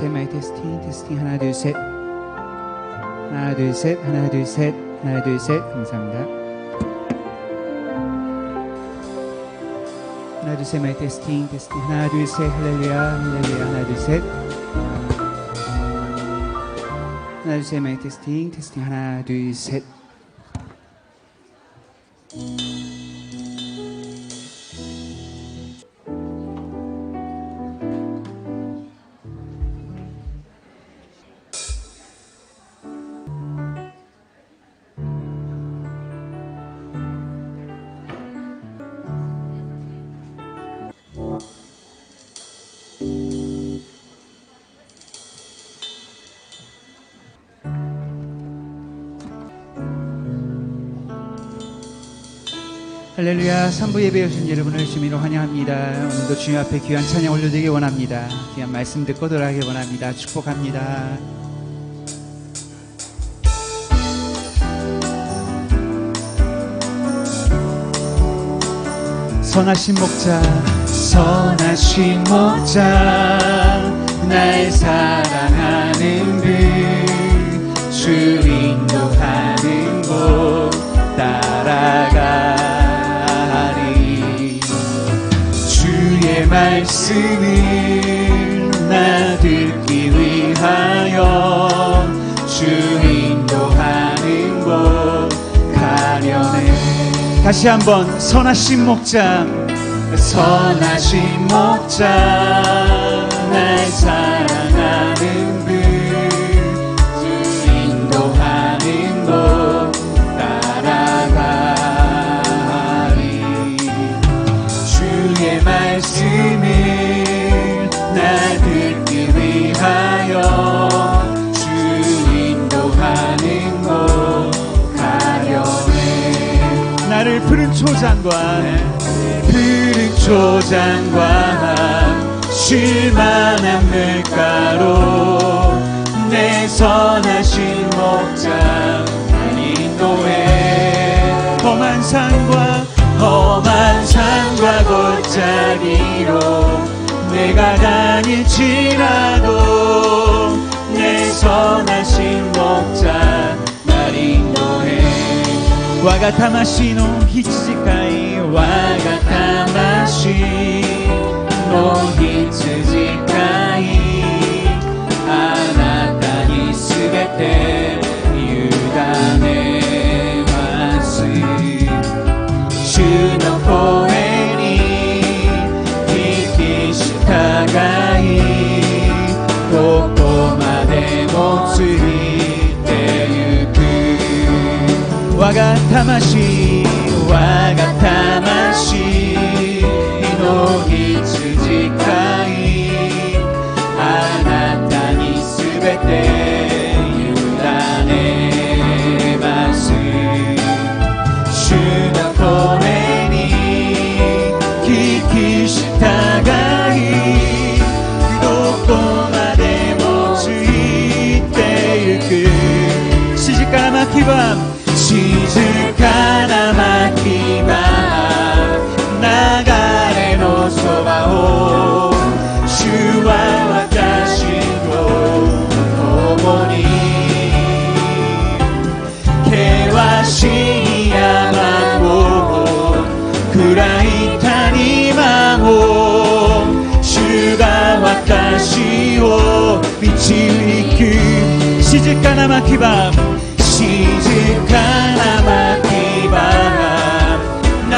셋 마이크 테스팅 하나 둘 셋 하나 둘 셋 하나 둘 셋 하나 둘 셋 감사합니다. 하나 둘 셋 마이크 테스팅 하나 둘 셋 할렐루야 하나 둘 셋 하나 둘 셋 마이크 테스팅 하나 둘 셋. 할렐루야. 3부 예배에 오신 여러분을 주님으로 환영합니다. 오늘도 주님 앞에 귀한 찬양 올려드리기 원합니다. 귀한 말씀 듣고 돌아가기 원합니다. 축복합니다. 선하신 목자 날 사랑하는 주 인도하는 곳 따라가리. 주의 말씀을 나 듣기 위하여 주 인도하는 곳 가려네. 다시 한번 선하신 목자 날 사랑하는 주 인도하는 곳 따라가리. 주의 말씀을 나 듣기 위하여 주 인도하는 곳 가려네. 나를 푸른 초장과 쉴만한 물가로 내 선하신 목자 인도해. 험한 산과 골짜기로 내가 다닐지라도 내 선하신 목자 날 인도해. 와가타마시노 히츠지카이 와가타마시노 히츠지카이 아나타にすべて委ねます主の声に聞き従いどこまでもついてゆく我が魂の羊飼いあなたにすべて委ねます主の声に聞き従いどこまでもついてゆく静かな牧場流れのそばを主は私と共に険しい山も暗い谷間も主が私を導く静かな牧場流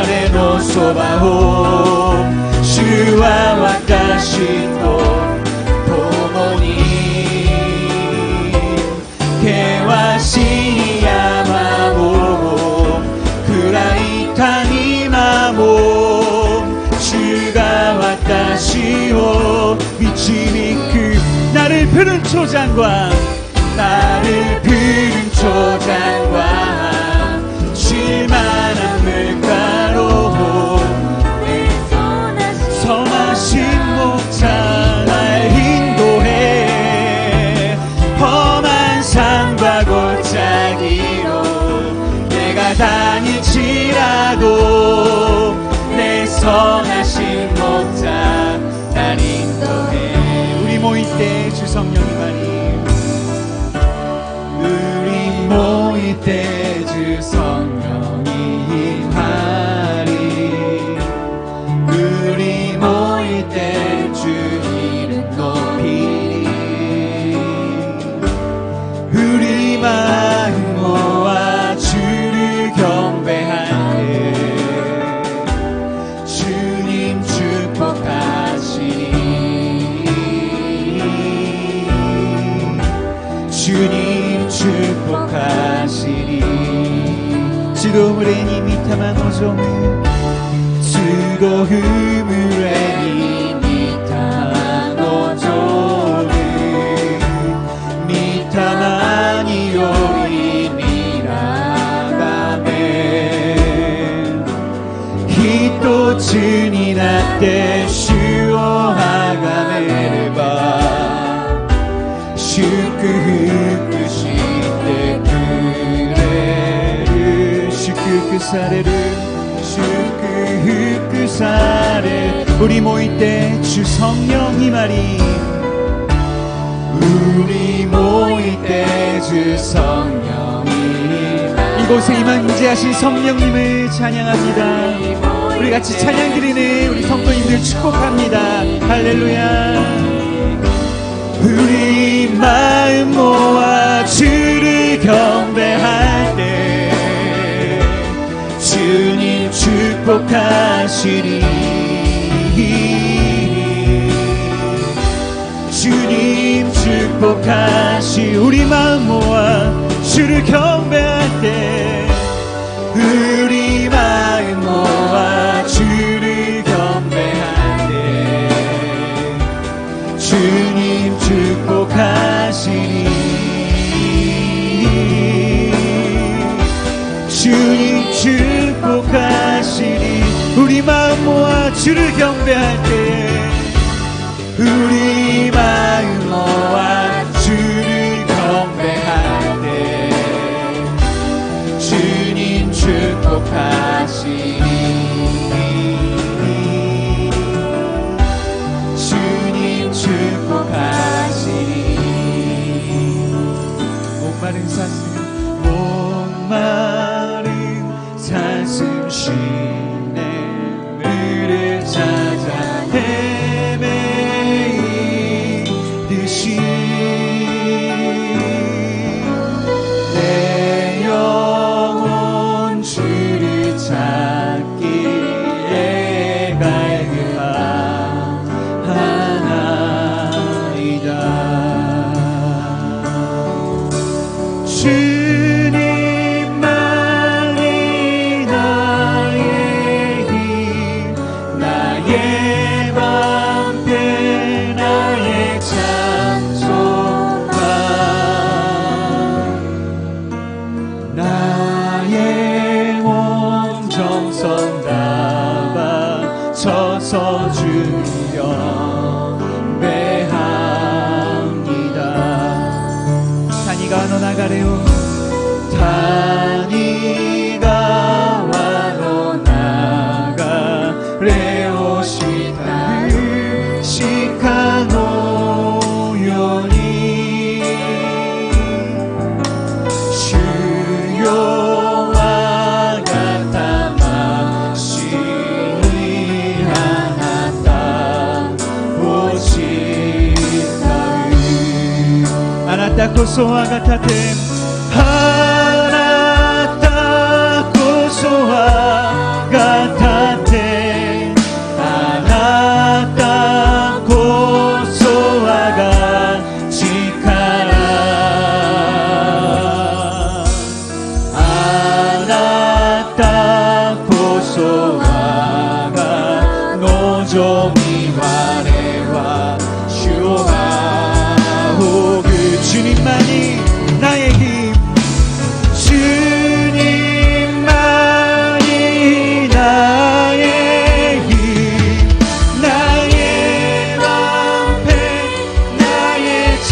れのそばを主は私と共に険しい山も暗い谷間も主が私を導く나를 푸른 초장과 쉴만한 물가로 선하신 목자 날 인도해. 험한 산과 골짜기로 내가 다닐지라도 내 선하신 목자 날 인도해. 우리 모일 때 성령이만이 우리 모일 때 주 성령이 임하리 우리 모일 때 주 이름 높이리 우리 마음 모아 주를 경배할 때 주님 축복하시리 주님 축복하시리 주도 후레니 미타만 오종을 주도 후레니 미타만 오종을 미타만이 요리 미라가멘 히또 주니 나때 슈오하가메를 봐 슈크흐크시테 그레르 슈크흐크사레르 슈크흐크사레 우리 모일 때 주 성령이 말이 우리 모일 때 주 성령이 이곳에 임하신 성령님을 찬양합니다. 우리 같이 찬양 드리는 우리 성도님들 축복합니다. 할렐루야. 우리 마음 모아 주를 경배할 때 주님 축복하시리 주님 축복하시 우리 마음 모아 주를 경배할 때 우리 마음 모아 주를 경배할 때 주님 축복하시리 주님 축복하시리 우리 마음 모아 주를 경배할 때 우리 마음 모아 주를 경배할 때 주님 축복하시리 주님 축복하시리 목마른 사슴 목마른 사슴 쉬네 물을 찾아 헤매이듯이 내 영혼 주를 찾기에 갈급하나이다 주님만이 나의 힘 나의 방패 나의 찬송가 나의 몸 정성 다바 서서 주를 경배합니다 다니가 너 나가래요 다니가 와로 나가래요 시타를 시카노요니 주요와 같아 마시니 하나다 오시다위 아나타 고소와 같아템 아나타 고소와 같아테 아나타 고소와 같이카라 아나타 고소와 가 노조미 와레와 슈오하오 그 주님만이 나의 힘 주님만이 나의 힘 나의 방패 나의 참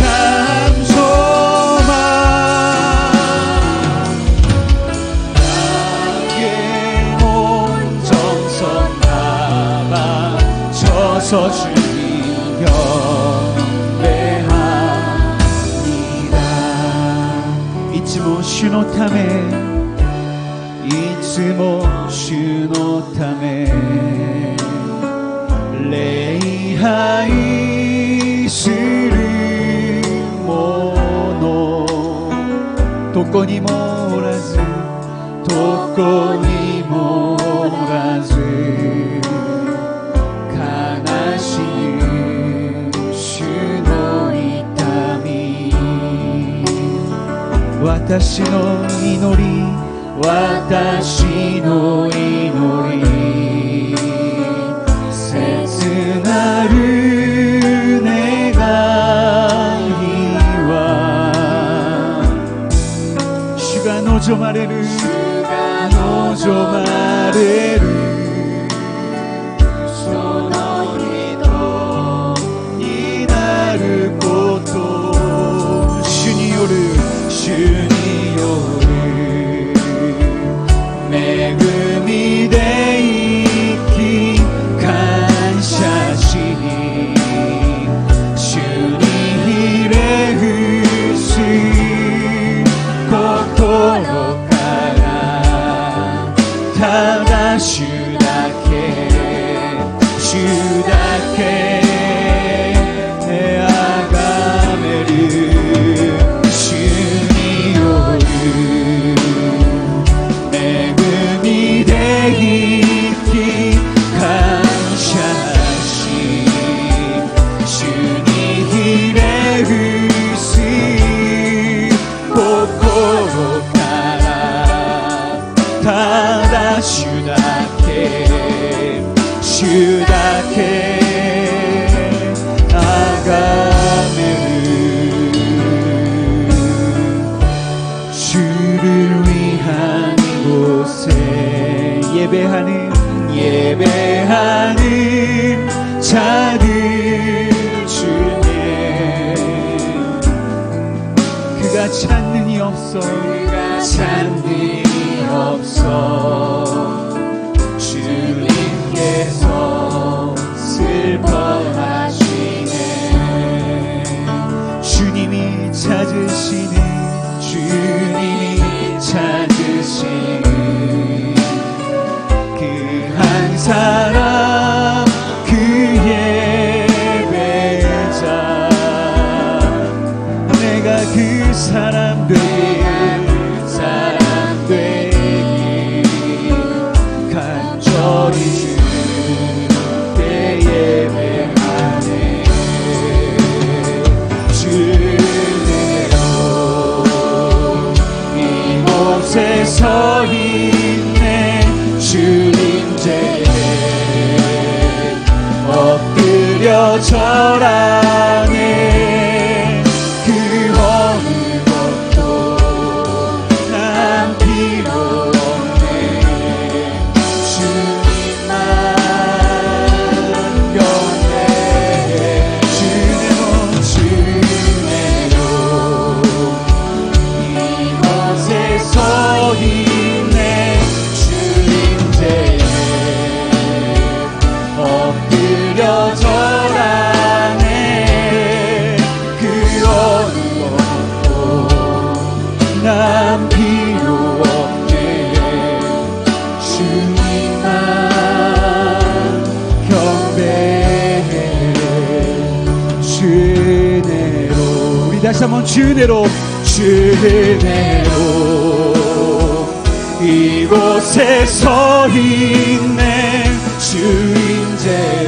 소망 나의 온 정성 다바 서서 주님 경배하 主のためいつも主のため礼拝する者どこにもおらずどこにもおらず悲しむ主の痛み私の祈り私の祈り切なる願いは主が望まれる望まれるその人になること主による恵みで生き感謝し主にひれ伏す心からただ主だけ崇める主による恵みで生き感謝し主にひれ伏す心からただ主だけ崇める주를 위한 곳에 예배하는 자들 중에 그가 찾는 이 없어 주님께서 슬퍼하시네 주님이 찾으시는 그 한 사람 그 예배자 내가 그 사람 되기 간절히 주께 예배하네 주님으로 이곳에 서 있네 주님께 엎드려 절하네 그 어느 것도 난 필요 없네 주님만 경배 주내로 이곳에 서 있네 주님께 엎드려 절하네 그 어느 것도 난 필요 없네 주님만 경배해 주내로 우리 다시 한번 주내로 이곳에 서 있네 주인제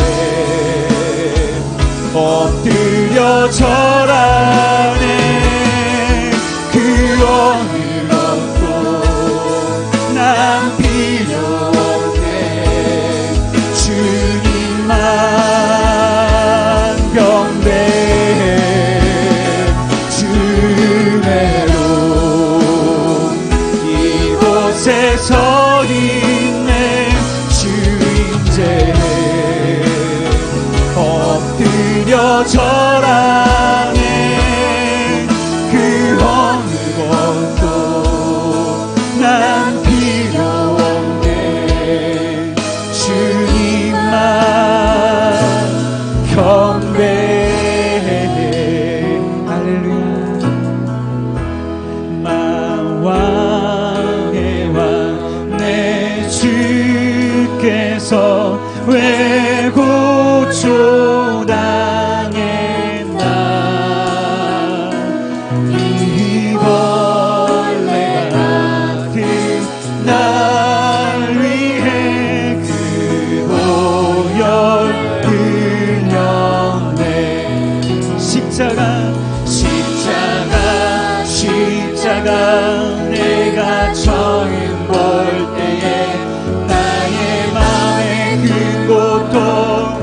엎드려 절하네 그 어느 것도 난 필요 없네 주님만 경배해 주내로 이곳에 서 있네 주인제 엎드려 절하네 그 어느 것도 난 필요 없네 주님만 경배해 할렐루야 마와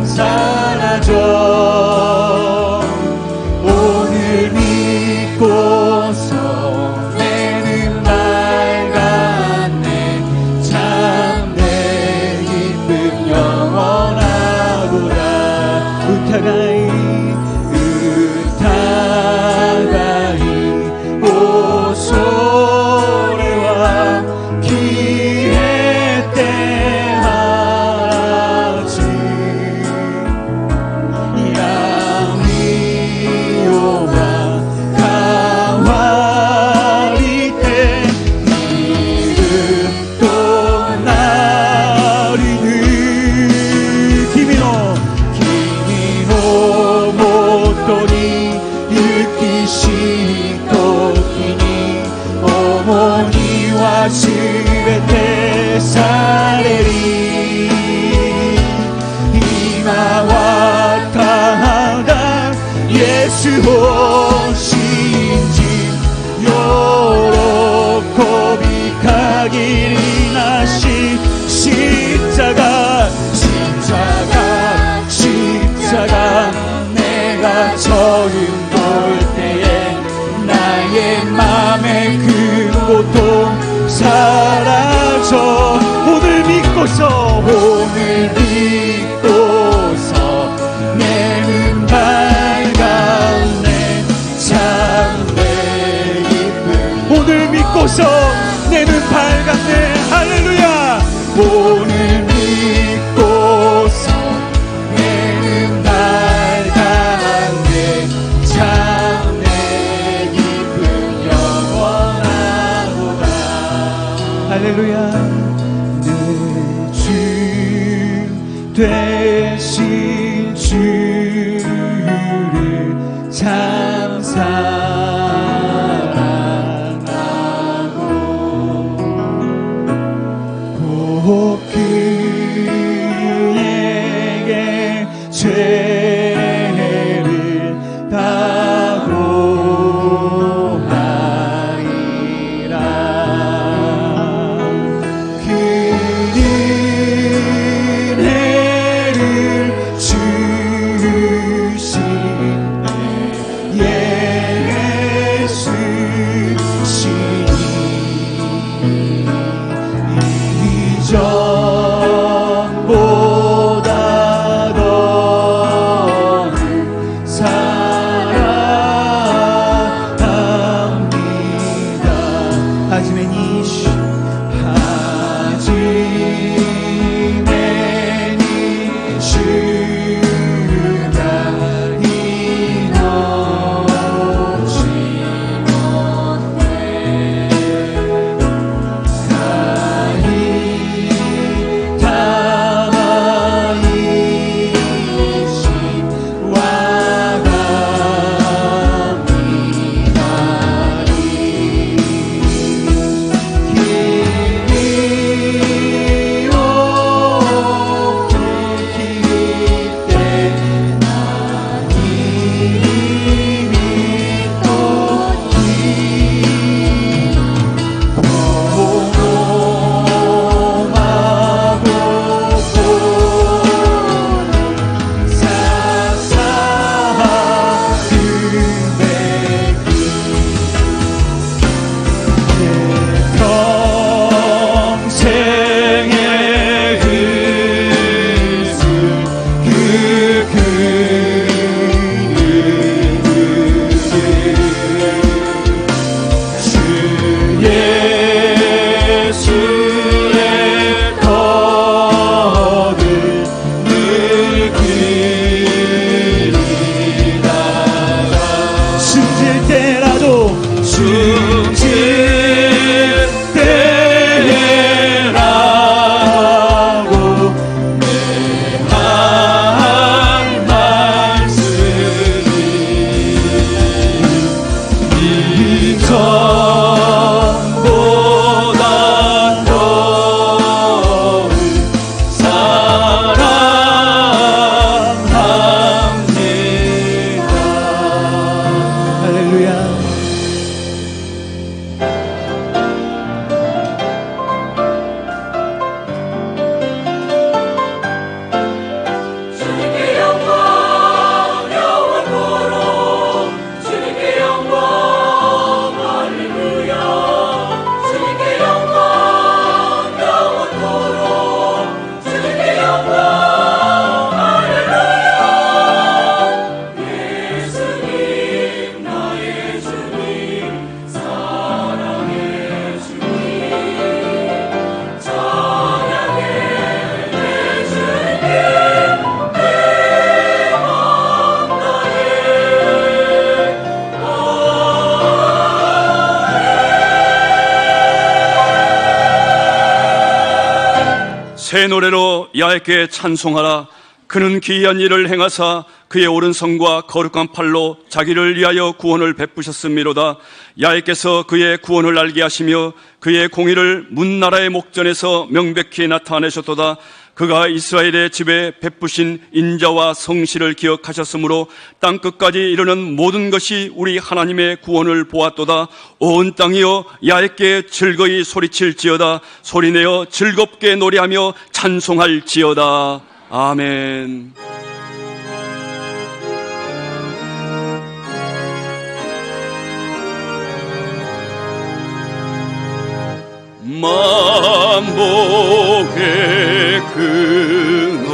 사라져 오늘 믿고서 내는 밝았네 참 내 기쁨 영원하구나 의타가이 오소래와 기회 때하지 야미요와 가와리 때 이름 또 나리는 기미노 못더니 읽기시 어머니와 스베테 사레리 이마와 타하다 예수 오신지 요로코비 가기리 나시 십자가 내가 처음 볼 때에 나의 맘에 그 고통 사라져 오늘 믿고서 내는 밝았네 참 내 기쁨 오늘 믿고서 내는 밝았네 할렐루야 오늘 믿고서 내는 밝았네 참 할렐루야 내 주 되신 주를 참 사랑하고 꼭 그에게 죄를 다고 전보다 더 새 노래로 야훼께 찬송하라. 그는 기이한 일을 행하사 그의 오른손과 거룩한 팔로 자기를 위하여 구원을 베푸셨음이로다. 야훼께서 그의 구원을 알게 하시며 그의 공의를 문나라의 목전에서 명백히 나타내셨도다. 그가 이스라엘의 집에 베푸신 인자와 성실을 기억하셨으므로 땅끝까지 이르는 모든 것이 우리 하나님의 구원을 보았도다. 온 땅이여 야훼께 즐거이 소리칠지어다. 소리내어 즐겁게 노래하며 찬송할지어다. 아멘. 만복의 근원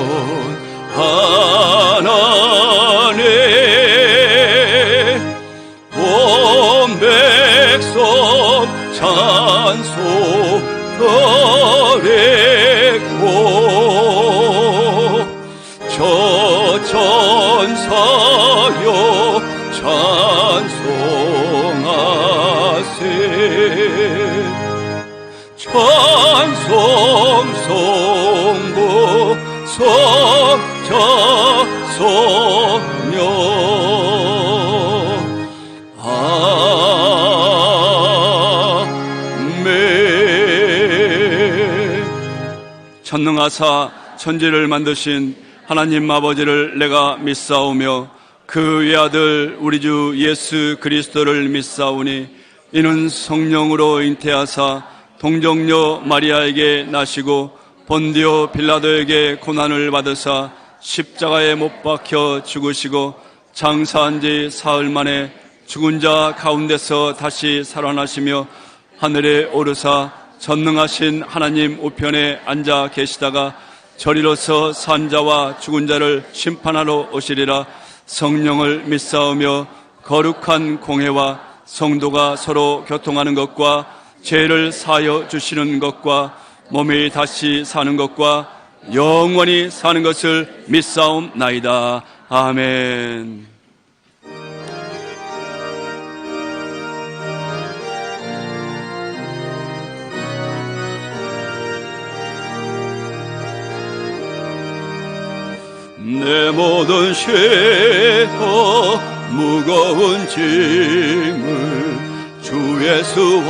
하나네 온 백성 찬송 드리고 저 천사여 찬송하세. 찬송 성부 성자 성녀 아멘. 전능하사 천지를 만드신 하나님 아버지를 내가 믿사오며 그 외아들 우리 주 예수 그리스도를 믿사오니 이는 성령으로 잉태하사 동정녀 마리아에게 나시고 본디오 빌라도에게 고난을 받으사 십자가에 못 박혀 죽으시고 장사한 지 사흘 만에 죽은 자 가운데서 다시 살아나시며 하늘에 오르사 전능하신 하나님 우편에 앉아 계시다가 저리로서 산 자와 죽은 자를 심판하러 오시리라. 성령을 믿사오며 거룩한 공회와 성도가 서로 교통하는 것과 죄를 사하여 주시는 것과 몸이 다시 사는 것과 영원히 사는 것을 믿사옵나이다. 아멘. 내 모든 죄와 무거운 짐을 주 예수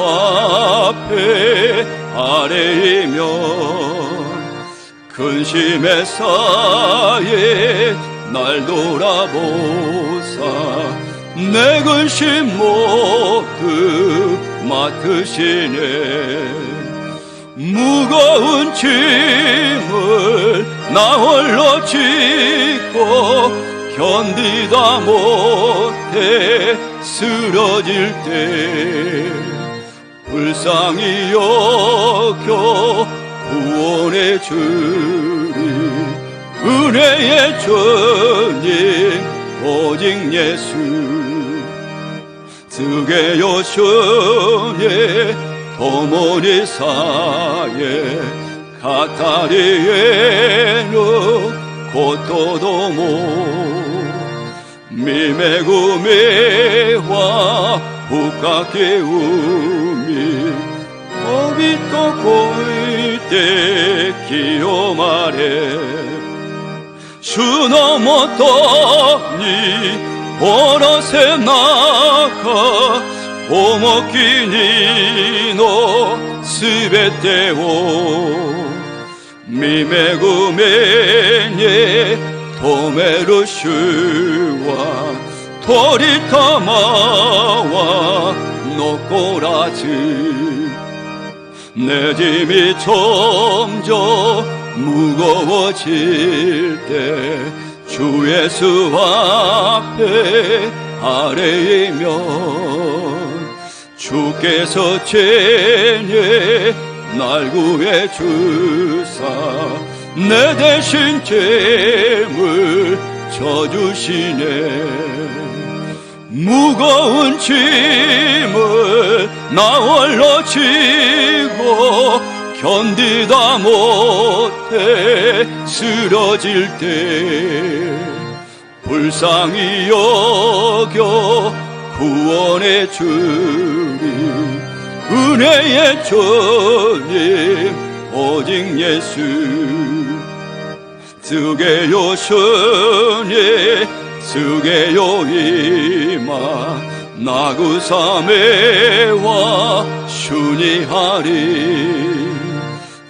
앞에 아뢰이며 근심의 사이에 날 돌아보사 내 근심 모두 맡으시네. 무거운 짐을 나 홀로 짓고 견디다 못해 쓰러질 때 불쌍히 여겨 구원해 주리. 은혜의 주님 오직 예수 뜨게 여신의 도모니 사에 가타리에는 고토도모 미메구메와 후카케우미 오비토 고이테 기요마레 슈노모토니 오라세 나가 오모키니 노 스베테오 미메구메니 토메루슈와 토리타마와 노코라즈 내 짐이 점점 무거워질 때 주 예수 앞에 아뢰이면 주께서 죄에 날 구해 주사 내 대신 죄물 져주시네. 무거운 짐을 나 홀로 지고 견디다 못해 쓰러질 때 불쌍히 여겨 구원해 주리. 은혜의 주님 오직 예수 쓰게요 주님 쓰게요 이마 나구사메와 슈니하리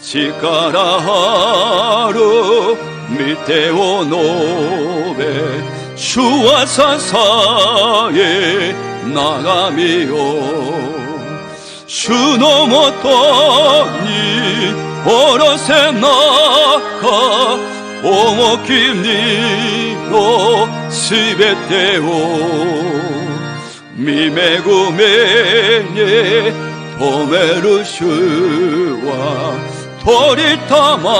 치카라 하루 밑에오 노베 슈와사사에 나가미요 슈노모토니 오로세 나가 오모키니노 시베테오 미메구메니 포메루슈와 토리타마와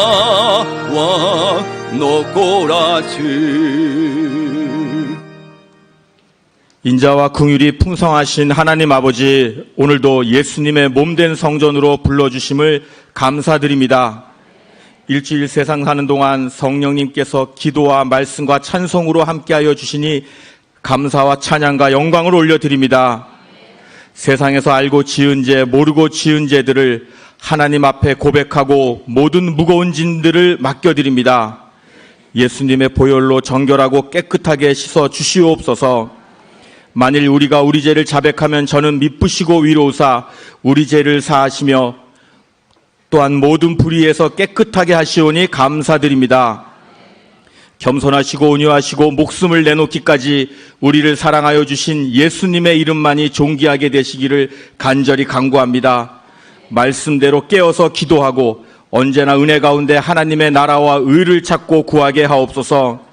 노코라츠 인자와 긍휼이 풍성하신 하나님 아버지, 오늘도 예수님의 몸된 성전으로 불러주심을 감사드립니다. 일주일 세상 사는 동안 성령님께서 기도와 말씀과 찬송으로 함께하여 주시니 감사와 찬양과 영광을 올려드립니다. 세상에서 알고 지은 죄, 모르고 지은 죄들을 하나님 앞에 고백하고 모든 무거운 짐들을 맡겨드립니다. 예수님의 보혈로 정결하고 깨끗하게 씻어 주시옵소서. 만일 우리가 우리 죄를 자백하면 저는 미쁘시고 위로우사 우리 죄를 사하시며 또한 모든 불의에서 깨끗하게 하시오니 감사드립니다. 겸손하시고 온유하시고 목숨을 내놓기까지 우리를 사랑하여 주신 예수님의 이름만이 존귀하게 되시기를 간절히 간구합니다. 말씀대로 깨어서 기도하고 언제나 은혜 가운데 하나님의 나라와 의를 찾고 구하게 하옵소서.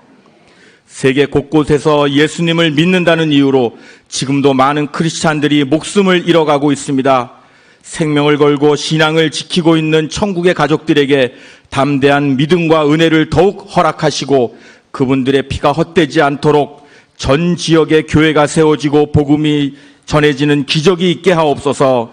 세계 곳곳에서 예수님을 믿는다는 이유로 지금도 많은 크리스찬들이 목숨을 잃어가고 있습니다. 생명을 걸고 신앙을 지키고 있는 천국의 가족들에게 담대한 믿음과 은혜를 더욱 허락하시고 그분들의 피가 헛되지 않도록 전 지역에 교회가 세워지고 복음이 전해지는 기적이 있게 하옵소서.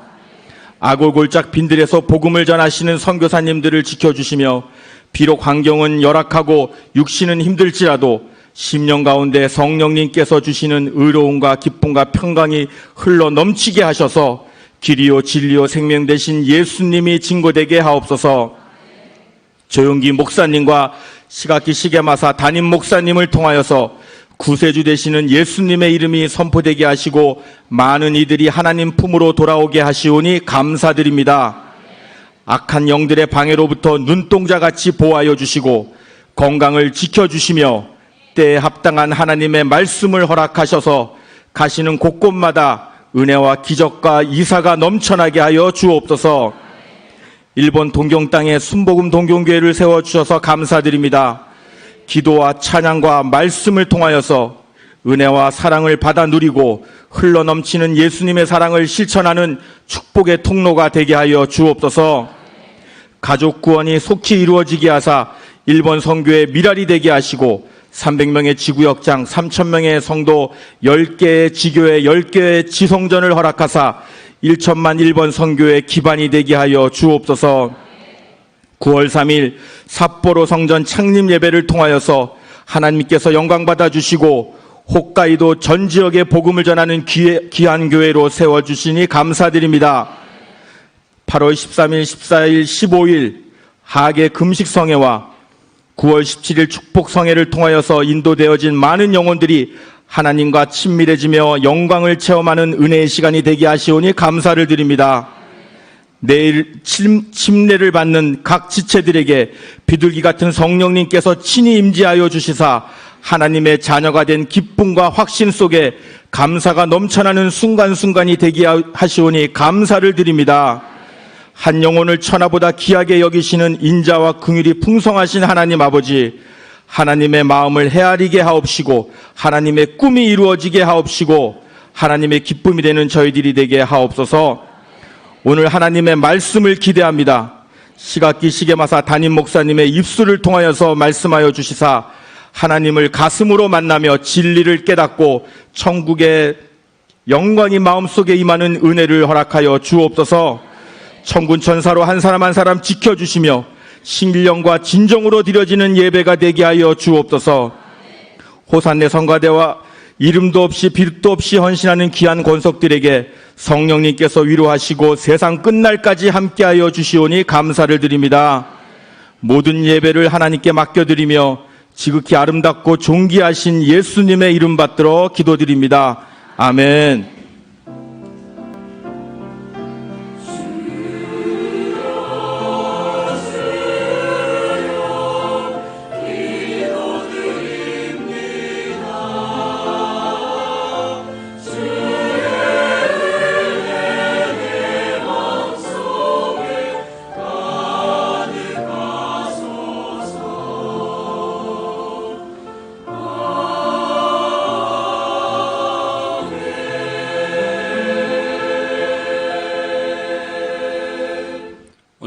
아골골짝 빈들에서 복음을 전하시는 선교사님들을 지켜주시며 비록 환경은 열악하고 육신은 힘들지라도 심령 가운데 성령님께서 주시는 의로움과 기쁨과 평강이 흘러 넘치게 하셔서 길이요 진리요 생명 되신 예수님이 증거되게 하옵소서. 조용기 목사님과 시각기 시계마사 담임 목사님을 통하여서 구세주 되시는 예수님의 이름이 선포되게 하시고 많은 이들이 하나님 품으로 돌아오게 하시오니 감사드립니다. 악한 영들의 방해로부터 눈동자같이 보호하여 주시고 건강을 지켜주시며 때에 합당한 하나님의 말씀을 허락하셔서 가시는 곳곳마다 은혜와 기적과 이사가 넘쳐나게 하여 주옵소서. 일본 동경 땅에 순복음 동경교회를 세워주셔서 감사드립니다. 기도와 찬양과 말씀을 통하여서 은혜와 사랑을 받아 누리고 흘러넘치는 예수님의 사랑을 실천하는 축복의 통로가 되게 하여 주옵소서. 가족 구원이 속히 이루어지게 하사 일본 선교의 미랄이 되게 하시고 300명의 지구역장, 3,000명의 성도, 10개의 지교회, 10개의 지성전을 허락하사 1천만 일본 선교의 기반이 되게 하여 주옵소서. 9월 3일 삿포로 성전 창립 예배를 통하여서 하나님께서 영광받아 주시고 홋카이도 전 지역에 복음을 전하는 귀한 교회로 세워주시니 감사드립니다. 8월 13일, 14일, 15일 하계 금식성회와 9월 17일 축복성회를 통하여서 인도되어진 많은 영혼들이 하나님과 친밀해지며 영광을 체험하는 은혜의 시간이 되게 하시오니 감사를 드립니다. 내일 침례를 받는 각 지체들에게 비둘기 같은 성령님께서 친히 임재하여 주시사 하나님의 자녀가 된 기쁨과 확신 속에 감사가 넘쳐나는 순간순간이 되게 하시오니 감사를 드립니다. 한 영혼을 천하보다 귀하게 여기시는 인자와 긍휼이 풍성하신 하나님 아버지, 하나님의 마음을 헤아리게 하옵시고 하나님의 꿈이 이루어지게 하옵시고 하나님의 기쁨이 되는 저희들이 되게 하옵소서. 오늘 하나님의 말씀을 기대합니다. 시각기 시계마사 담임 목사님의 입술을 통하여서 말씀하여 주시사 하나님을 가슴으로 만나며 진리를 깨닫고 천국의 영광이 마음속에 임하는 은혜를 허락하여 주옵소서. 천군 천사로 한 사람 한 사람 지켜주시며 신령과 진정으로 드려지는 예배가 되게 하여 주옵소서. 호산네 성가대와 이름도 없이 빛도 없이 헌신하는 귀한 권속들에게 성령님께서 위로하시고 세상 끝날까지 함께하여 주시오니 감사를 드립니다. 모든 예배를 하나님께 맡겨드리며 지극히 아름답고 존귀하신 예수님의 이름 받들어 기도드립니다. 아멘.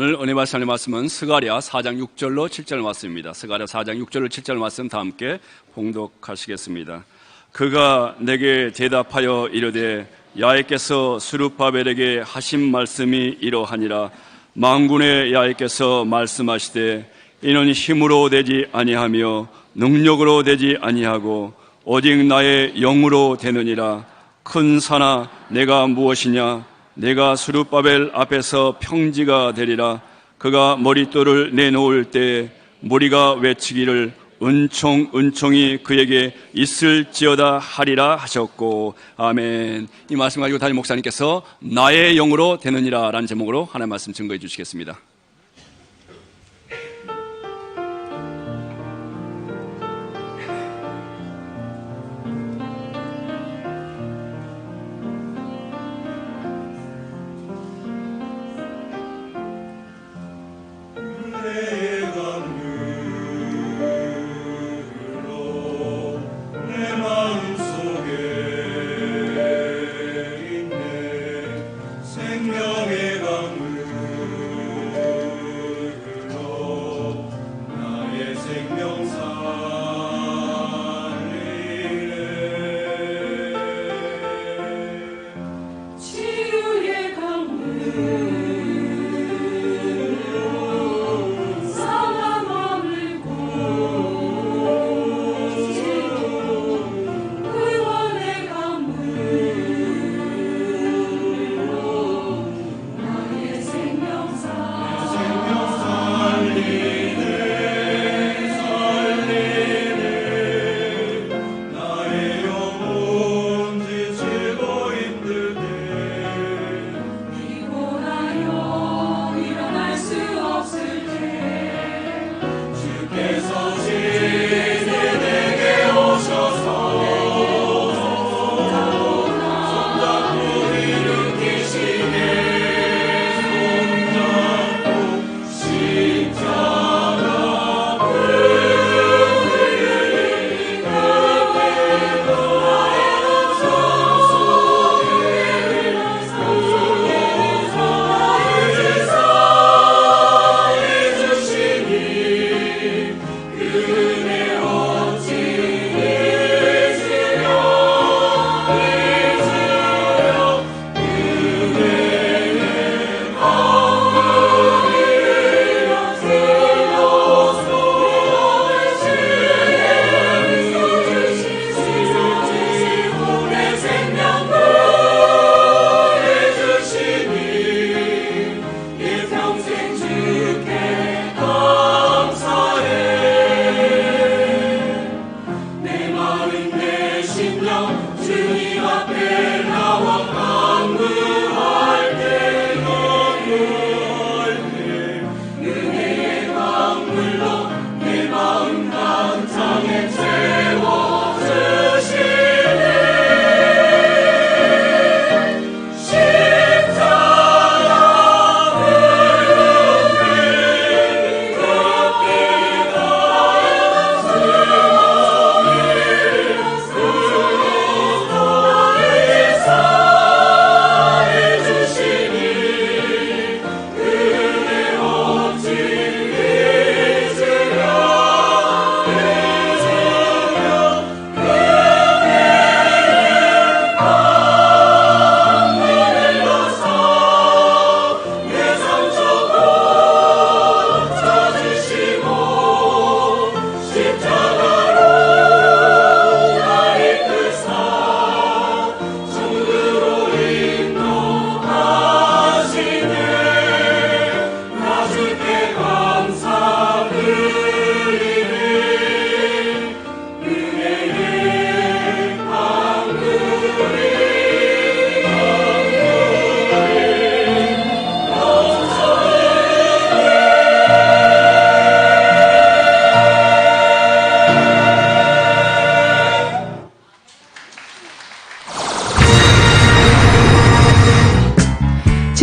오늘 은혜 말씀의 말씀은 스가랴 4장 6절로 7절 말씀입니다. 스가랴 4장 6절로 7절 말씀 다 함께 봉독하시겠습니다. 그가 내게 대답하여 이르되 야훼께서 스룹바벨에게 하신 말씀이 이러하니라. 만군의 야훼께서 말씀하시되 이는 힘으로 되지 아니하며 능력으로 되지 아니하고 오직 나의 영으로 되느니라. 큰 산아 내가 무엇이냐? 내가 스룹바벨 앞에서 평지가 되리라. 그가 머릿돌을 내놓을 때 무리가 외치기를 은총 은총이 그에게 있을지어다 하리라 하셨고. 아멘. 이 말씀 가지고 담임 목사님께서 나의 영으로 되느니라 라는 제목으로 하나님 말씀 증거해 주시겠습니다.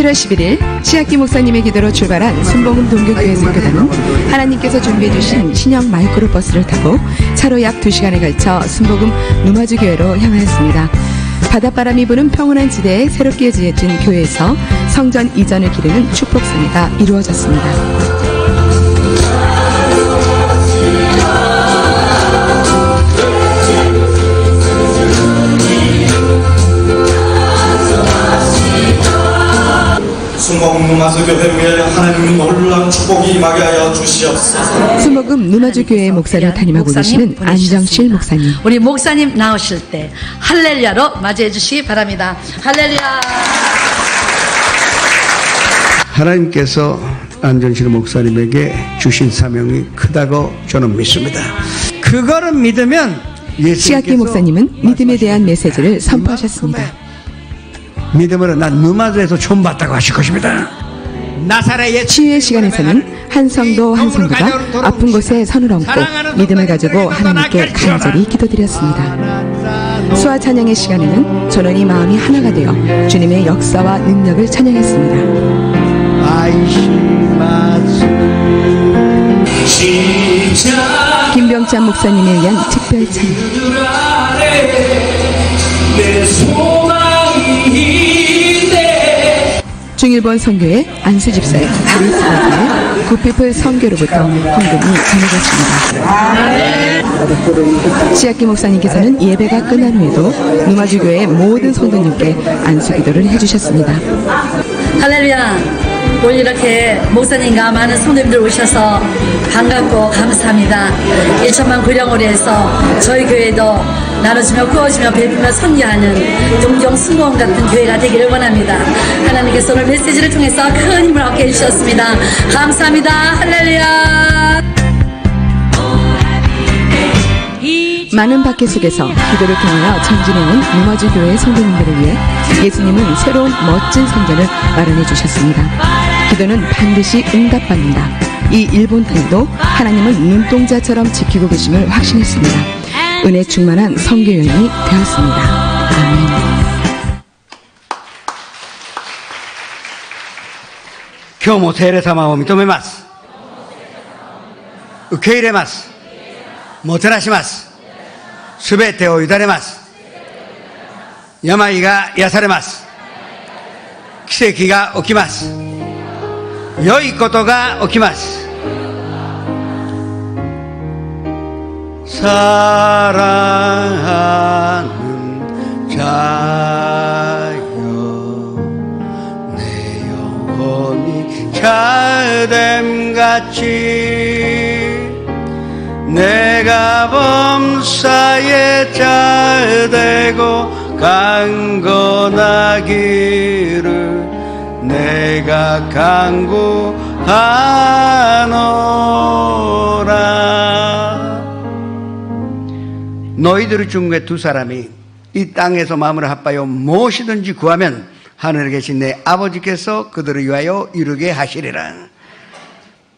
11월 11일 시학기 목사님의 기도로 출발한 순복음 동교교회 선교단은 하나님께서 준비해 주신 신형 마이크로 버스를 타고 차로 약 2시간에 걸쳐 순복음 누마주 교회로 향하였습니다. 바닷바람이 부는 평온한 지대에 새롭게 지어진 교회에서 성전 이전을 기르는 축복성회가 이루어졌습니다. 순복음 누마주 교회에 하나님의 놀라운 축복이 임하게 하여 주시옵소서. 순복음 누마주 교회의 목사를 담임하고 계시는 안정실 목사님. 우리 목사님 나오실 때 할렐루야로 맞이해 주시기 바랍니다. 할렐루야. 하나님께서 안정실 목사님에게 주신 사명이 크다고 저는 믿습니다. 그거를 믿으면 시학기 목사님은 믿음에 대한 메시지를 선포하셨습니다. 믿음으로 난 누마주에서 처음 봤다고 하실 것입니다. 나사렛의 치유의 시간에서는 한 성도 한 성도가 아픈 곳에 선을 얹고 믿음을 가지고 하나님께 간절히 기도드렸습니다. 수화 찬양의 시간에는 전원이 마음이 하나가 되어 주님의 역사와 능력을 찬양했습니다. 김병찬 목사님에 의한 특별 찬양. 중일본 선교회 안수집사의 그리스도교회 굿피플 선교로부터 헌금이 전해졌습니다. 시학기 목사님께서는 예배가 끝난 후에도 누마주교회 모든 성도님께 안수기도를 해주셨습니다. 할렐루야. 오늘 이렇게 목사님과 많은 성도님들 오셔서 반갑고 감사합니다. 1천만 구령으로 해서 저희 교회도 나눠주며 구워주며 베풀며 선교하는 동경 순복음 같은 교회가 되기를 원합니다. 하나님께서 오늘 메시지를 통해서 큰 힘을 얻게 해주셨습니다. 감사합니다. 할렐루야. 많은 박해 속에서 기도를 통하여 전진해온 누마주 교회 성도님들을 위해 예수님은 새로운 멋진 성전을 마련해 주셨습니다. 기도는 반드시 응답받는다. 이 일본 땅도 하나님은 눈동자처럼 지키고 계심을 확신했습니다. 은혜 충만한 성교여인이 되었습니다. 아멘. 今日も聖霊様を認めます。受け入れます。もてなします。すべてを委ねます。病が癒されます。奇跡が起きます。良いことが起きます。 사랑하는 자여 내 영혼이 잘됨같이 내가 범사에 잘되고 강건하기를 내가 간구하노라. 너희들 중에 두 사람이 이 땅에서 마음을 합하여 무엇이든지 구하면 하늘에 계신 내 아버지께서 그들을 위하여 이루게 하시리라.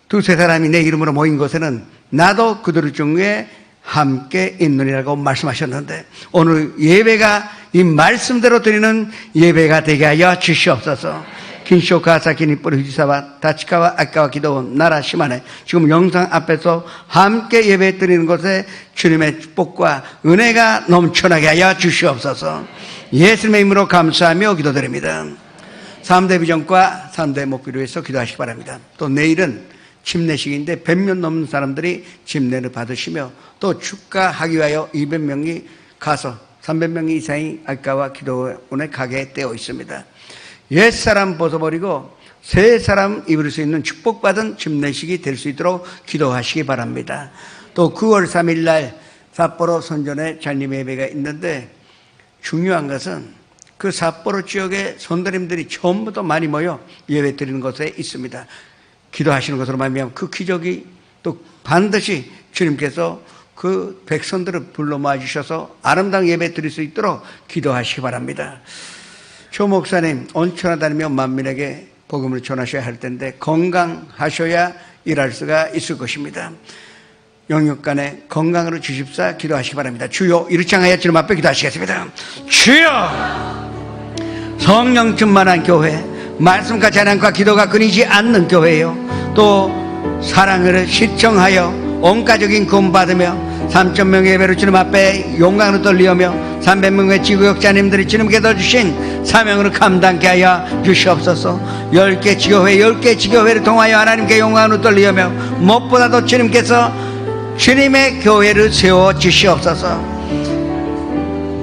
두세 사람이 내 이름으로 모인 곳에는 나도 그들 중에 함께 있느니라고 말씀하셨는데 오늘 예배가 이 말씀대로 드리는 예배가 되게 하여 주시옵소서. 긴쇼카 사키니뿌리 후지사와 다치카와 아까와 기도 나라 시마네 지금 영상 앞에서 함께 예배 드리는 곳에 주님의 축복과 은혜가 넘쳐나게 하여 주시옵소서. 예수님의 이름으로 감사하며 기도드립니다. 3대 비전과 3대 목표를 위해서 기도하시기 바랍니다. 또 내일은 침례식인데 100명 넘는 사람들이 침례를 받으시며 또 축가하기 위하여 200명이 가서 300명 이상이 아까와 기도원에 가게 되어 있습니다. 옛사람 벗어버리고 새 사람 입을 수 있는 축복받은 침례식이 될 수 있도록 기도하시기 바랍니다. 또 9월 3일 날 삿포로 선전에 잔임 예배가 있는데 중요한 것은 그 삿포로 지역의 선도님들이 전부터 많이 모여 예배 드리는 곳에 있습니다. 기도하시는 것으로 말미암아 그 기적이 또 반드시 주님께서 그 백성들을 불러 모아 주셔서 아름다운 예배 드릴 수 있도록 기도하시기 바랍니다. 조 목사님 온천하다니며 만민에게 복음을 전하셔야 할 텐데 건강하셔야 일할 수가 있을 것입니다. 영육간에 건강으로 주십사 기도하시기 바랍니다. 주여 이렇게 향하여 주님 앞에 기도하시겠습니다. 주여 성령 충만한 교회 말씀과 찬양과 기도가 끊이지 않는 교회예요. 또 사랑을 시청하여 온 가족인 구원받으며 3,000명의 예배로 주님 앞에 용광으로 떨리오며 300명의 지구역자님들이 주님께서 주신 사명으로 감당케 하여 주시옵소서. 10개 지교회 10개 지교회를 통하여 하나님께 용광으로 떨리오며 무엇보다도 주님께서 주님의 교회를 세워 주시옵소서.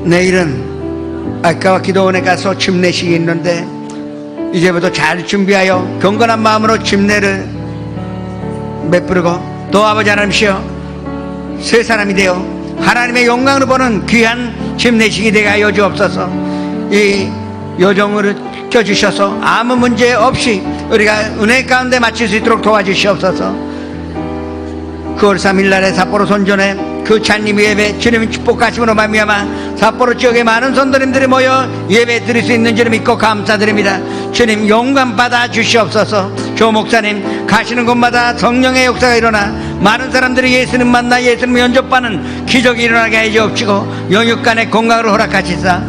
내일은 아까와 기도원에 가서 집례식이 있는데 이제부터 잘 준비하여 경건한 마음으로 집례를 베푸르고 또 아버지 하나님이시여 새 사람이 되어 하나님의 영광으로 보는 귀한 집례식이 되게 하여 주옵소서. 이 여정을 껴주셔서 아무 문제 없이 우리가 은혜 가운데 마칠 수 있도록 도와주시옵소서. 9월 3일 날에 삿포로 선전에 그 찬림 예배 주님의 축복하심으로 말미암아 삿포로 지역에 많은 선도님들이 모여 예배 드릴 수 있는 줄 믿고 감사드립니다. 주님 영광 받아 주시옵소서. 조 목사님 가시는 곳마다 성령의 역사가 일어나 많은 사람들이 예수님 만나 예수님 영접받는 기적이 일어나게 해 주옵시고 영육간의 건강을 허락하시사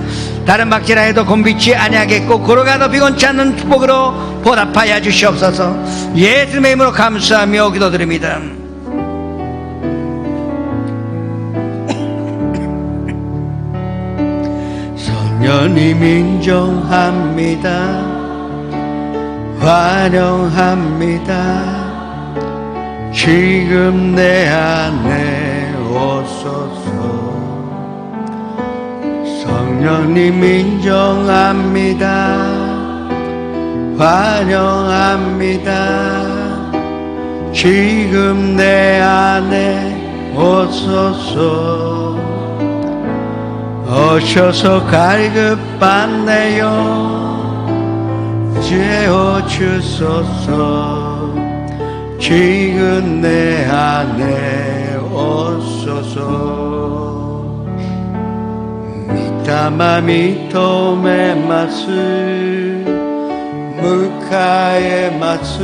다른 박지라 해도 곤비치 아니하겠고 걸어가도 피곤치 않는 축복으로 보답하여 주시옵소서. 예수님의 이름으로 감사하며 기도드립니다. 성령님 인정합니다. 환영합니다. 지금 내 안에 오소서. 성령님 인정합니다. 환영합니다. 지금 내 안에 오소서. 오셔서 갈급받네요. 재워주소서. 지금 내 안에 오소서. 미타마 미토메 마스 무카의 마스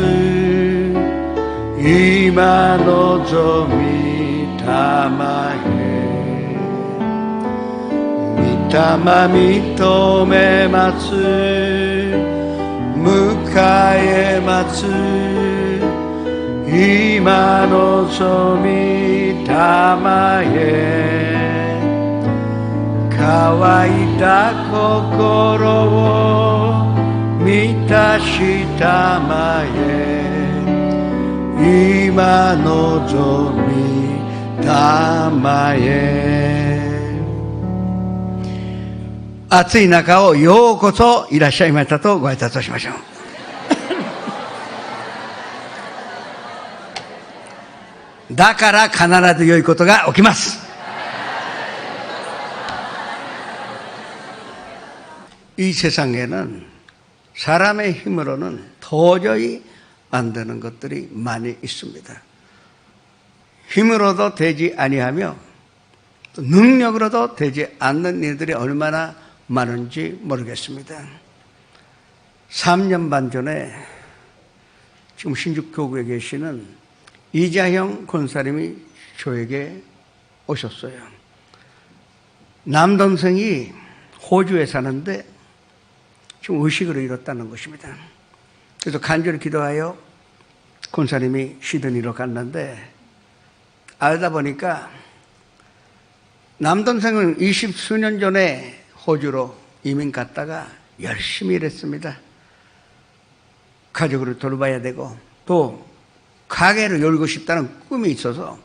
이마노조 미타마에 미타마 미토메 마스 무카의 마스 이마노소미 다마에 가와이다 코코로워 미타시 다마에 이마노소미 다마에 暑い中をようこそいらっしゃいましたとご挨拶をしましょう。だから必ず良いことが起きます。이 세상에는 사람의 힘으로는 도저히 안 되는 것들이 많이 있습니다. 힘으로도 되지 아니하며 또 능력으로도 되지 않는 일들이 얼마나 많은지 모르겠습니다. 3년 반 전에 지금 신죽교구에 계시는 이자형 권사님이 저에게 오셨어요. 남동생이 호주에 사는데 지금 의식을 잃었다는 것입니다. 그래서 간절히 기도하여 권사님이 시드니로 갔는데 알다 보니까 남동생은 20수년 전에 호주로 이민 갔다가 열심히 일했습니다. 가족을 돌봐야 되고 또 가게를 열고 싶다는 꿈이 있어서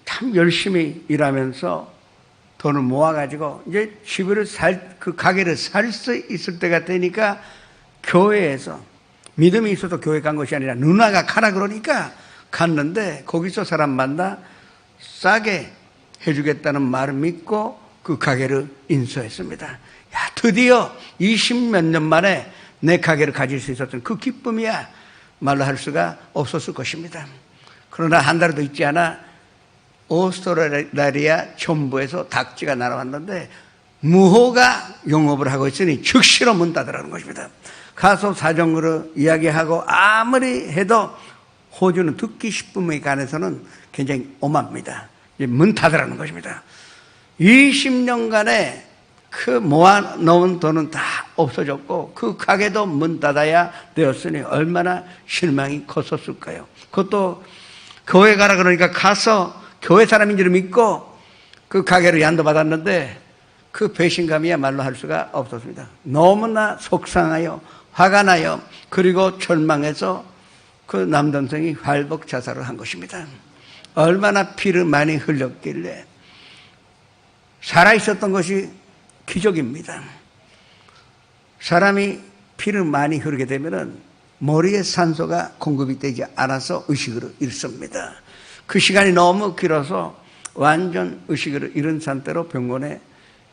참 열심히 일하면서 돈을 모아가지고 이제 그 가게를 살 수 있을 때가 되니까 교회에서 믿음이 있어서 교회 간 것이 아니라 누나가 가라 그러니까 갔는데 거기서 사람 만나 싸게 해주겠다는 말을 믿고 그 가게를 인수했습니다. 야, 드디어 20몇 년 만에 내 가게를 가질 수 있었던 그 기쁨이야 말로 할 수가 없었을 것입니다. 그러나 한 달도 있지 않아 오스트레일리아 전부에서 닥지가 날아왔는데 무호가 영업을 하고 있으니 즉시로 문 닫으라는 것입니다. 가서 사정으로 이야기하고 아무리 해도 호주는 듣기 10분에 관해서는 굉장히 엄합니다. 문 닫으라는 것입니다. 20년간의 그 모아놓은 돈은 다 없어졌고 그 가게도 문 닫아야 되었으니 얼마나 실망이 컸었을까요? 그것도 교회 가라 그러니까 가서 교회 사람인 줄 믿고 그 가게를 양도받았는데 그 배신감이야말로 할 수가 없었습니다. 너무나 속상하여 화가 나요. 그리고 절망해서 그 남동생이 활복 자살을 한 것입니다. 얼마나 피를 많이 흘렸길래. 살아있었던 것이 기적입니다. 사람이 피를 많이 흐르게 되면은 머리에 산소가 공급이 되지 않아서 의식을 잃습니다. 그 시간이 너무 길어서 완전 의식을 잃은 상태로 병원에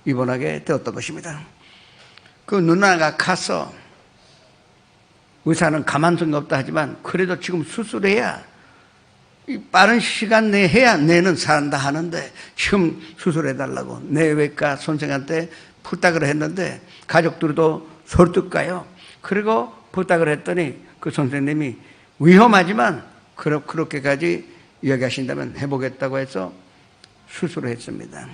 입원하게 되었던 것입니다. 그 누나가 가서 의사는 가만성이 없다 하지만 그래도 지금 수술해야 빠른 시간 내에 해야 내는 산다 하는데 지금 수술해달라고 뇌외과 선생한테 부탁을 했는데 가족들도 설득가요. 그리고 부탁을 했더니 그 선생님이 위험하지만 그렇게까지 이야기하신다면 해보겠다고 해서 수술을 했습니다.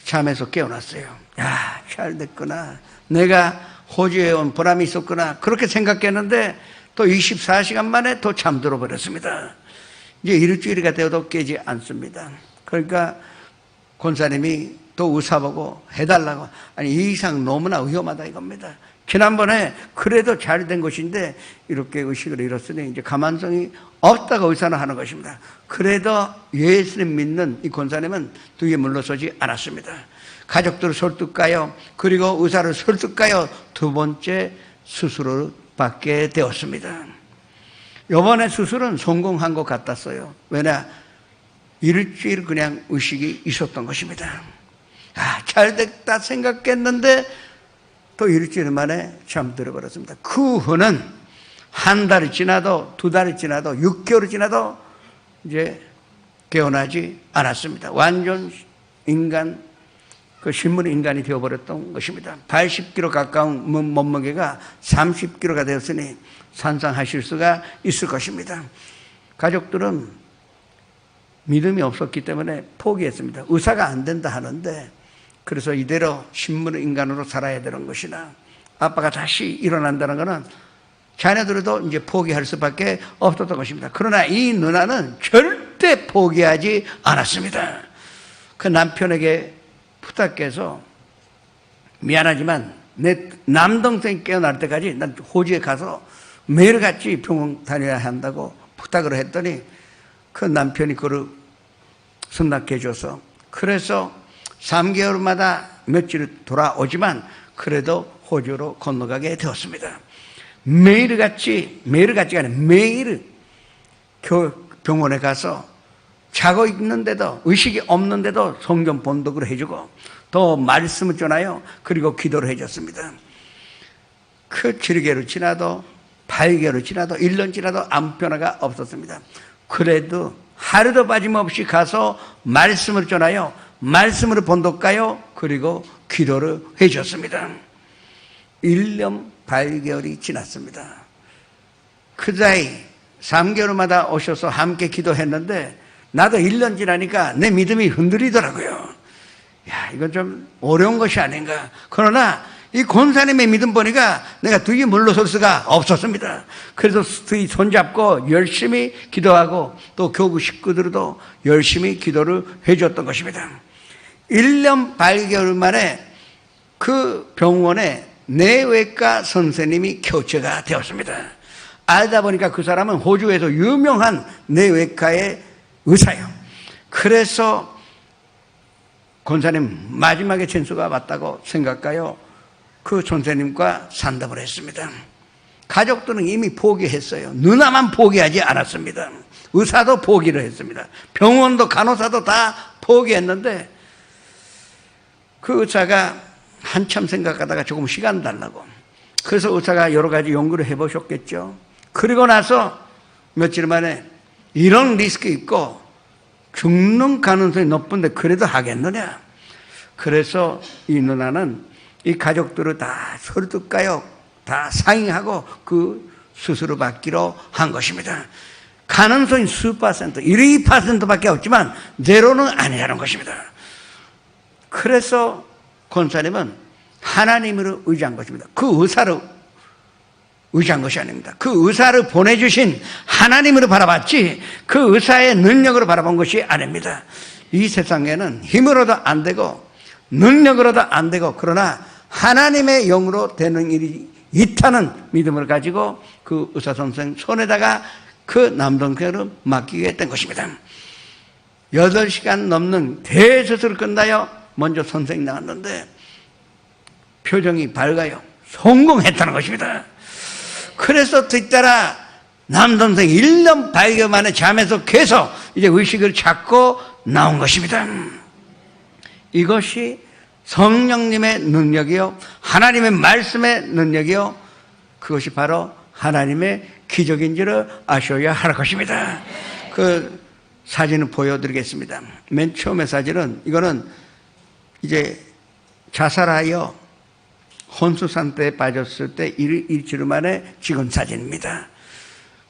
잠에서 깨어났어요. 야, 잘 됐구나. 내가 호주에 온 보람이 있었구나. 그렇게 생각했는데 또 24시간 만에 또 잠들어 버렸습니다. 이제 일주일이 되어도 깨지 않습니다. 그러니까 권사님이 또 의사 보고 해달라고. 아니, 이 이상 너무나 위험하다 이겁니다. 지난번에 그래도 잘 된 것인데 이렇게 의식을 잃었으니 이제 가만성이 없다고 의사는 하는 것입니다. 그래도 예수님 믿는 이 권사님은 뒤에 물러서지 않았습니다. 가족들을 설득하여 그리고 의사를 설득하여 두 번째 수술을 받게 되었습니다. 이번에 수술은 성공한 것 같았어요. 왜냐? 일주일 그냥 의식이 있었던 것입니다. 아, 잘 됐다 생각했는데 또 일주일 만에 잠들어 버렸습니다. 그 후는 한 달이 지나도 두 달이 지나도 6개월이 지나도 이제 깨어나지 않았습니다. 완전 인간, 그 신문 인간이 되어버렸던 것입니다. 80kg 가까운 몸무게가 30kg가 되었으니 상상하실 수가 있을 것입니다. 가족들은 믿음이 없었기 때문에 포기했습니다. 의사가 안 된다 하는데 그래서 이대로 신문 인간으로 살아야 되는 것이나 아빠가 다시 일어난다는 것은 자녀들도 이제 포기할 수밖에 없었던 것입니다. 그러나 이 누나는 절대 포기하지 않았습니다. 그 남편에게 부탁해서 미안하지만 내 남동생이 깨어날 때까지 난 호주에 가서 매일같이 병원 다녀야 한다고 부탁을 했더니 그 남편이 그를 승낙해 줘서 그래서 3개월마다 며칠 돌아오지만 그래도 호주로 건너가게 되었습니다. 매일같이가 아니라 매일 병원에 가서 자고 있는데도 의식이 없는데도 성경 본독을 해주고 또 말씀을 전하여 그리고 기도를 해줬습니다. 그 7개월 지나도 8개월 지나도 1년 지나도 아무 변화가 없었습니다. 그래도 하루도 빠짐없이 가서 말씀을 전하여 말씀으로 본독하여 그리고 기도를 해줬습니다. 1년 8개월이 지났습니다. 그 사이 3개월마다 오셔서 함께 기도했는데 나도 1년 지나니까 내 믿음이 흔들리더라고요. 야, 이건 좀 어려운 것이 아닌가. 그러나 이 권사님의 믿음 보니까 내가 뒤에 물러설 수가 없었습니다. 그래서 뒤 손잡고 열심히 기도하고 또 교구 식구들도 열심히 기도를 해줬던 것입니다. 1년 8개월 만에 그 병원에 뇌외과 선생님이 교체가 되었습니다. 알다 보니까 그 사람은 호주에서 유명한 뇌외과의 의사예요. 그래서 권사님 마지막에 천수가 왔다고 생각하여 그 선생님과 상담을 했습니다. 가족들은 이미 포기했어요. 누나만 포기하지 않았습니다. 의사도 포기를 했습니다. 병원도 간호사도 다 포기했는데 그 의사가 한참 생각하다가 조금 시간 달라고. 그래서 의사가 여러 가지 연구를 해보셨겠죠. 그리고 나서 며칠 만에 이런 리스크 있고 죽는 가능성이 높은데 그래도 하겠느냐. 그래서 이 누나는 이 가족들을 다 설득하여 다 상의하고 그 수술을 받기로 한 것입니다. 가능성이 수%, 1, 2%밖에 없지만 제로는 아니라는 것입니다. 그래서 권사님은 하나님으로 의지한 것입니다. 그 의사로 의지한 것이 아닙니다. 그 의사를 보내주신 하나님으로 바라봤지 그 의사의 능력으로 바라본 것이 아닙니다. 이 세상에는 힘으로도 안 되고 능력으로도 안 되고 그러나 하나님의 영으로 되는 일이 있다는 믿음을 가지고 그 의사 선생 손에다가 그 남동생을 맡기게 된 것입니다. 8시간 넘는 대수술을 끝나요. 먼저 선생이 나왔는데 표정이 밝아요. 성공했다는 것입니다. 그래서 뒤따라 남동생 1년 8개월 만에 잠에서 계속 이제 의식을 찾고 나온 것입니다. 이것이 성령님의 능력이요, 하나님의 말씀의 능력이요, 그것이 바로 하나님의 기적인 줄을 아셔야 할 것입니다. 그 사진을 보여드리겠습니다. 맨 처음에 사진은 이거는 이제 자살하여 혼수 상태에 빠졌을 때 일주일 만에 찍은 사진입니다.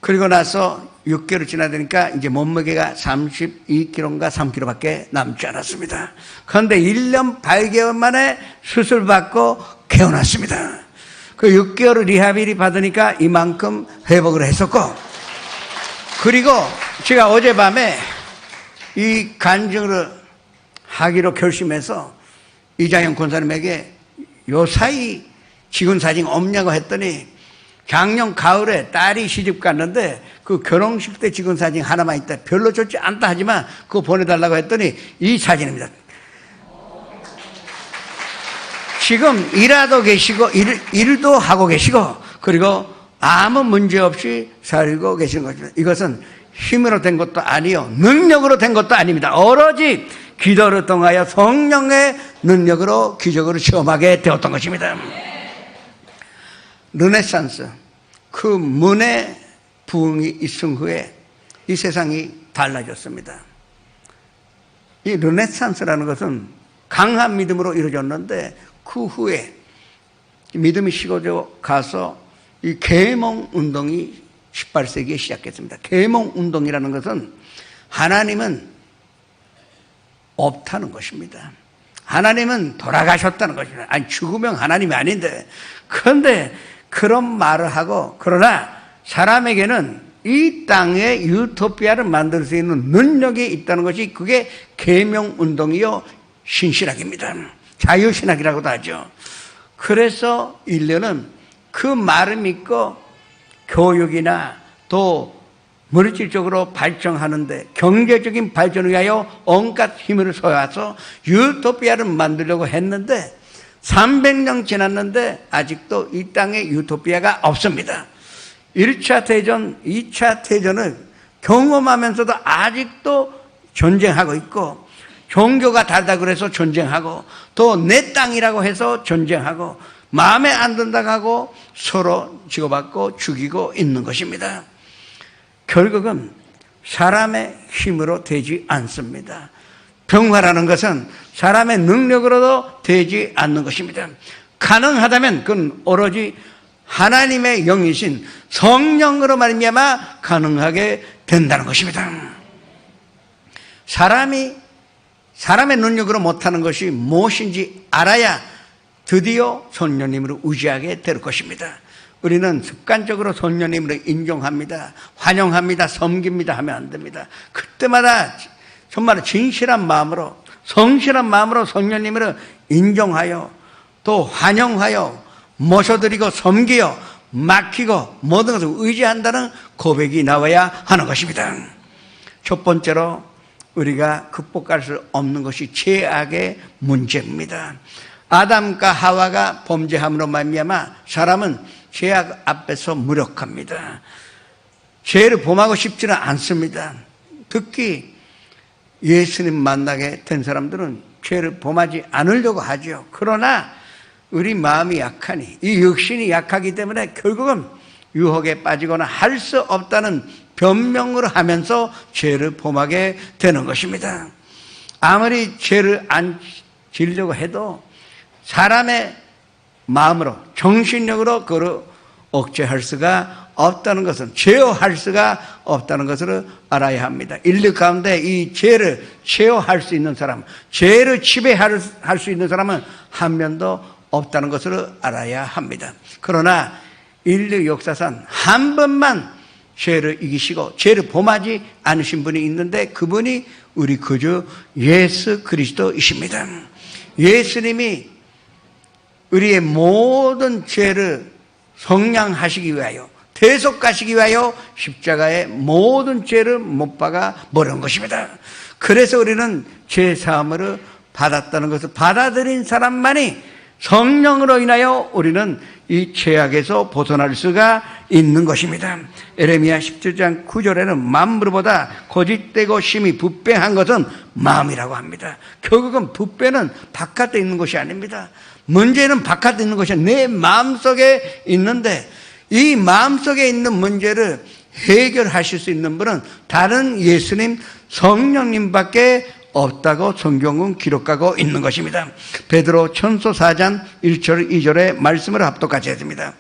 그리고 나서 6개월 지나니까 이제 몸무게가 32kg인가 3kg밖에 남지 않았습니다. 그런데 1년 8개월 만에 수술받고 깨어났습니다. 그 6개월 리하빌이 받으니까 이만큼 회복을 했었고, 그리고 제가 어젯밤에 이 간증을 하기로 결심해서 이장현 권사님에게 요사이 찍은 사진 없냐고 했더니 작년 가을에 딸이 시집 갔는데 그 결혼식 때 찍은 사진 하나만 있다. 별로 좋지 않다 하지만 그거 보내달라고 했더니 이 사진입니다. 지금 일하도 계시고 일도 하고 계시고 그리고 아무 문제 없이 살고 계시는 것입니다. 이것은 힘으로 된 것도 아니요 능력으로 된 것도 아닙니다. 오로지 기도를 통하여 성령의 능력으로 기적으로 체험하게 되었던 것입니다. 르네상스, 그 문의 부흥이 있은 후에 이 세상이 달라졌습니다. 이 르네상스라는 것은 강한 믿음으로 이루어졌는데 그 후에 믿음이 식어져 가서 이 계몽 운동이 18세기에 시작했습니다. 계몽 운동이라는 것은 하나님은 없다는 것입니다. 하나님은 돌아가셨다는 것입니다. 아니 죽으면 하나님이 아닌데, 그런데 그런 말을 하고, 그러나 사람에게는 이 땅에 유토피아를 만들 수 있는 능력이 있다는 것이 그게 계명운동이요 신신학입니다. 자유신학이라고도 하죠. 그래서 인류는 그 말을 믿고 교육이나 또 물질적으로 발전하는데 경제적인 발전을 위하여 온갖 힘을 쏟아서 유토피아를 만들려고 했는데 300년 지났는데 아직도 이 땅에 유토피아가 없습니다. 1차 대전, 2차 대전을 경험하면서도 아직도 전쟁하고 있고 종교가 다르다 그래서 전쟁하고 또 내 땅이라고 해서 전쟁하고 마음에 안 든다고 하고 서로 치고받고 죽이고 있는 것입니다. 결국은 사람의 힘으로 되지 않습니다. 평화라는 것은 사람의 능력으로도 되지 않는 것입니다. 가능하다면 그건 오로지 하나님의 영이신 성령으로 말미암아 가능하게 된다는 것입니다. 사람의 능력으로 못하는 것이 무엇인지 알아야 드디어 성령님으로 의지하게 될 것입니다. 우리는 습관적으로 성령님을 인정합니다. 환영합니다. 섬깁니다. 하면 안 됩니다. 그때마다 정말 진실한 마음으로 성실한 마음으로 성령님을 인정하여 또 환영하여 모셔드리고 섬기어 맡기고 모든 것을 의지한다는 고백이 나와야 하는 것입니다. 첫 번째로 우리가 극복할 수 없는 것이 죄악의 문제입니다. 아담과 하와가 범죄함으로 말미암아 사람은 죄악 앞에서 무력합니다. 죄를 범하고 싶지는 않습니다. 특히 예수님 만나게 된 사람들은 죄를 범하지 않으려고 하죠. 그러나 우리 마음이 약하니 이 육신이 약하기 때문에 결국은 유혹에 빠지거나 할 수 없다는 변명을 하면서 죄를 범하게 되는 것입니다. 아무리 죄를 안 지려고 해도 사람의 마음으로 정신력으로 그걸 억제할 수가 없다는 것은, 제어할 수가 없다는 것을 알아야 합니다. 인류 가운데 이 죄를 제어할 수 있는 사람, 죄를 지배할 수 있는 사람은 한 명도 없다는 것을 알아야 합니다. 그러나 인류 역사상 한 번만 죄를 이기시고 죄를 범하지 않으신 분이 있는데, 그분이 우리 구주 예수 그리스도이십니다. 예수님이 우리의 모든 죄를 성량하시기 위하여, 대속하시기 위하여 십자가에 모든 죄를 못 박아 버린 것입니다. 그래서 우리는 죄 사함을 받았다는 것을 받아들인 사람만이 성령으로 인하여 우리는 이 죄악에서 벗어날 수가 있는 것입니다. 에레미야 17장 9절에는 만물보다 거짓되고 심히 부패한 것은 마음이라고 합니다. 결국은 부패는 바깥에 있는 것이 아닙니다. 문제는 바깥에 있는 것이 아니라 내 마음속에 있는데, 이 마음속에 있는 문제를 해결하실 수 있는 분은 다른 예수님, 성령님밖에 없다고 성경은 기록하고 있는 것입니다. 베드로 전서 4장 1절 2절의 말씀을 합독하셔야 됩니다.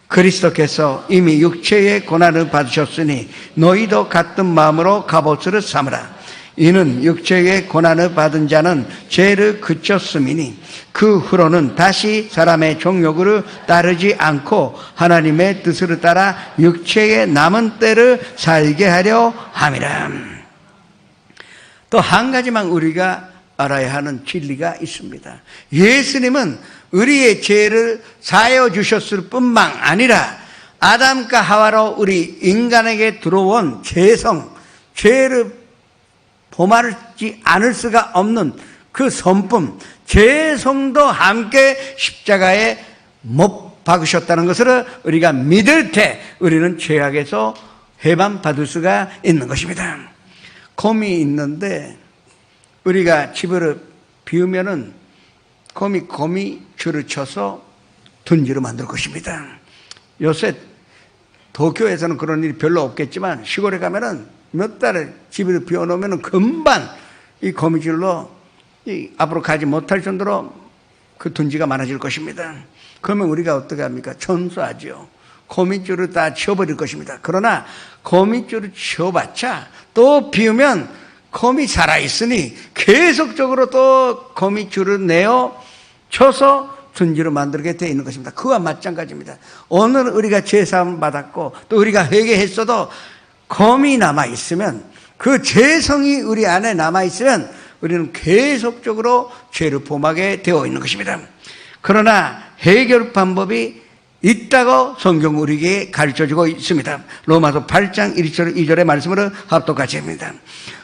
그리스도께서 이미 육체의 고난을 받으셨으니 너희도 같은 마음으로 갑옷을 삼으라. 이는 육체의 고난을 받은 자는 죄를 그쳤음이니 그 후로는 다시 사람의 정욕을 따르지 않고 하나님의 뜻을 따라 육체의 남은 때를 살게 하려 함이라. 또 한 가지만 우리가 알아야 하는 진리가 있습니다. 예수님은 우리의 죄를 사하여 주셨을 뿐만 아니라 아담과 하와로 우리 인간에게 들어온 죄성, 죄를 범하지 않을 수가 없는 그 성품, 죄성도 함께 십자가에 못 박으셨다는 것을 우리가 믿을 때 우리는 죄악에서 해방받을 수가 있는 것입니다. 곰이 있는데 우리가 집을 비우면은 곰이 줄을 쳐서 둥지로 만들 것입니다. 요새 도쿄에서는 그런 일이 별로 없겠지만 시골에 가면은 몇 달을 집을 비워놓으면은 금방 이 거미줄로 앞으로 가지 못할 정도로 그 둥지가 많아질 것입니다. 그러면 우리가 어떻게 합니까? 전수하죠. 거미줄을 다 치워버릴 것입니다. 그러나 거미줄을 치워봤자 또 비우면 거미 살아있으니 계속적으로 또 거미줄을 내어 쳐서 둥지로 만들게 되어 있는 것입니다. 그와 마찬가지입니다. 오늘 우리가 죄사함 받았고 또 우리가 회개했어도 검이 남아있으면, 그 죄성이 우리 안에 남아있으면 우리는 계속적으로 죄를 범하게 되어 있는 것입니다. 그러나 해결 방법이 있다고 성경 우리에게 가르쳐주고 있습니다. 로마서 8장 1절 2절의 말씀으로 합독하시 합니다.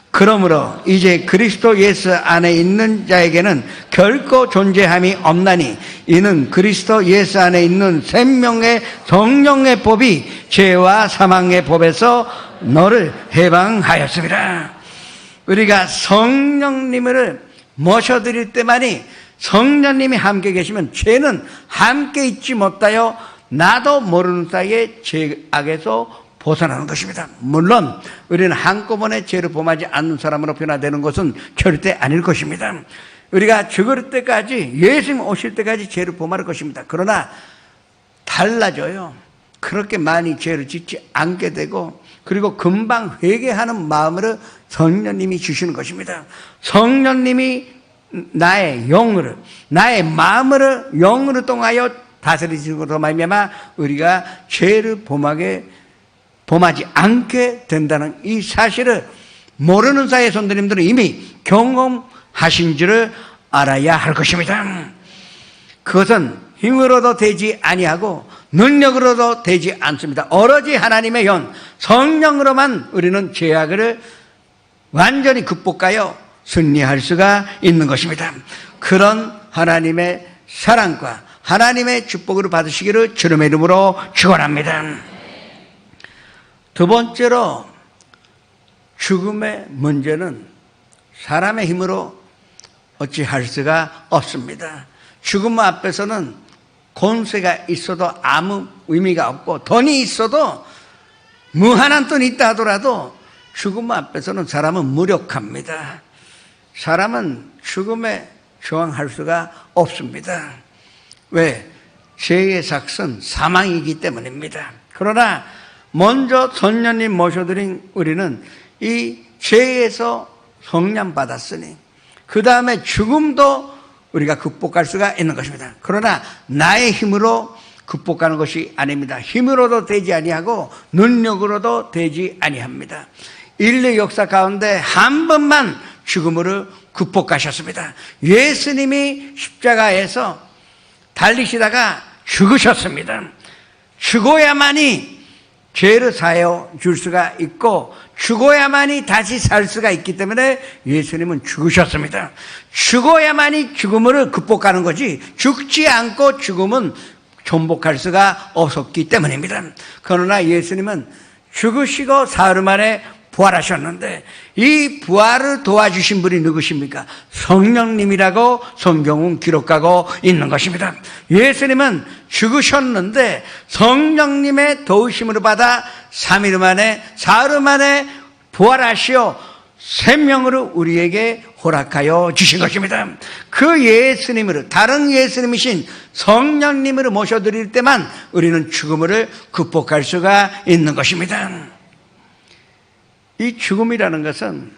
그러므로 이제 그리스도 예수 안에 있는 자에게는 결코 존재함이 없나니 이는 그리스도 예수 안에 있는 생명의 성령의 법이 죄와 사망의 법에서 너를 해방하였습니다. 우리가 성령님을 모셔드릴 때만이, 성령님이 함께 계시면 죄는 함께 있지 못하여 나도 모르는 사이에 죄악에서 벗어나는 것입니다. 물론 우리는 한꺼번에 죄를 범하지 않는 사람으로 변화되는 것은 절대 아닐 것입니다. 우리가 죽을 때까지, 예수님 오실 때까지 죄를 범할 것입니다. 그러나 달라져요. 그렇게 많이 죄를 짓지 않게 되고, 그리고 금방 회개하는 마음으로 성령님이 주시는 것입니다. 성령님이 나의 영으로, 나의 마음으로, 영으로 통하여 다스리시는 것으로 말미암아 우리가 죄를 범하지 않게 된다는 이 사실을 모르는 사이의 성도님들은 이미 경험하신 줄을 알아야 할 것입니다. 그것은 힘으로도 되지 아니하고 능력으로도 되지 않습니다. 오로지 하나님의 영, 성령으로만 우리는 죄악을 완전히 극복하여 승리할 수가 있는 것입니다. 그런 하나님의 사랑과 하나님의 축복을 받으시기를 주님의 이름으로 축원합니다. 두 번째로, 죽음의 문제는 사람의 힘으로 어찌할 수가 없습니다. 죽음 앞에서는 권세가 있어도 아무 의미가 없고, 돈이 있어도, 무한한 돈이 있다 하더라도 죽음 앞에서는 사람은 무력합니다. 사람은 죽음에 저항할 수가 없습니다. 왜? 죄의 삭은 사망이기 때문입니다. 그러나 먼저 선녀님 모셔드린 우리는 이 죄에서 성령 받았으니 그 다음에 죽음도 우리가 극복할 수가 있는 것입니다. 그러나 나의 힘으로 극복하는 것이 아닙니다. 힘으로도 되지 아니하고 능력으로도 되지 아니합니다. 인류 역사 가운데 한 번만 죽음으로 극복하셨습니다. 예수님이 십자가에서 달리시다가 죽으셨습니다. 죽어야만이 죄를 사하여 줄 수가 있고 죽어야만이 다시 살 수가 있기 때문에 예수님은 죽으셨습니다. 죽어야만이 죽음을 극복하는 거지 죽지 않고 죽음은 존복할 수가 없었기 때문입니다. 그러나 예수님은 죽으시고 사흘 만에 부활하셨는데 이 부활을 도와주신 분이 누구십니까? 성령님이라고 성경은 기록하고 있는 것입니다. 예수님은 죽으셨는데 성령님의 도우심으로 받아 3일 만에 사흘 만에 부활하시어 생명으로 우리에게 허락하여 주신 것입니다. 그 예수님으로 다른 예수님이신 성령님으로 모셔드릴 때만 우리는 죽음을 극복할 수가 있는 것입니다. 이 죽음이라는 것은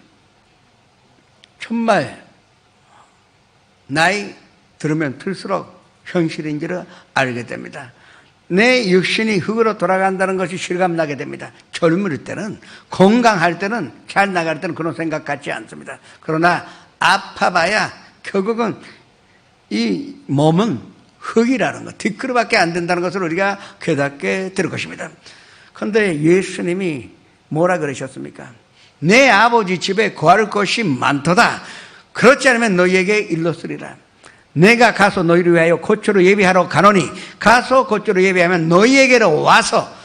정말 나이 들으면 들수록 현실인지를 알게 됩니다. 내 육신이 흙으로 돌아간다는 것이 실감나게 됩니다. 젊을 때는, 건강할 때는, 잘 나갈 때는 그런 생각 갖지 않습니다. 그러나 아파봐야 결국은 이 몸은 흙이라는 것, 뒷그릇밖에 안 된다는 것을 우리가 깨닫게 될 것입니다. 그런데 예수님이 뭐라 그러셨습니까? 내 아버지 집에 구할 것이 많도다. 그렇지 않으면 너희에게 일렀으리라. 내가 가서 너희를 위하여 고초로 예비하러 가노니 가서 고초로 예비하면 너희에게로 와서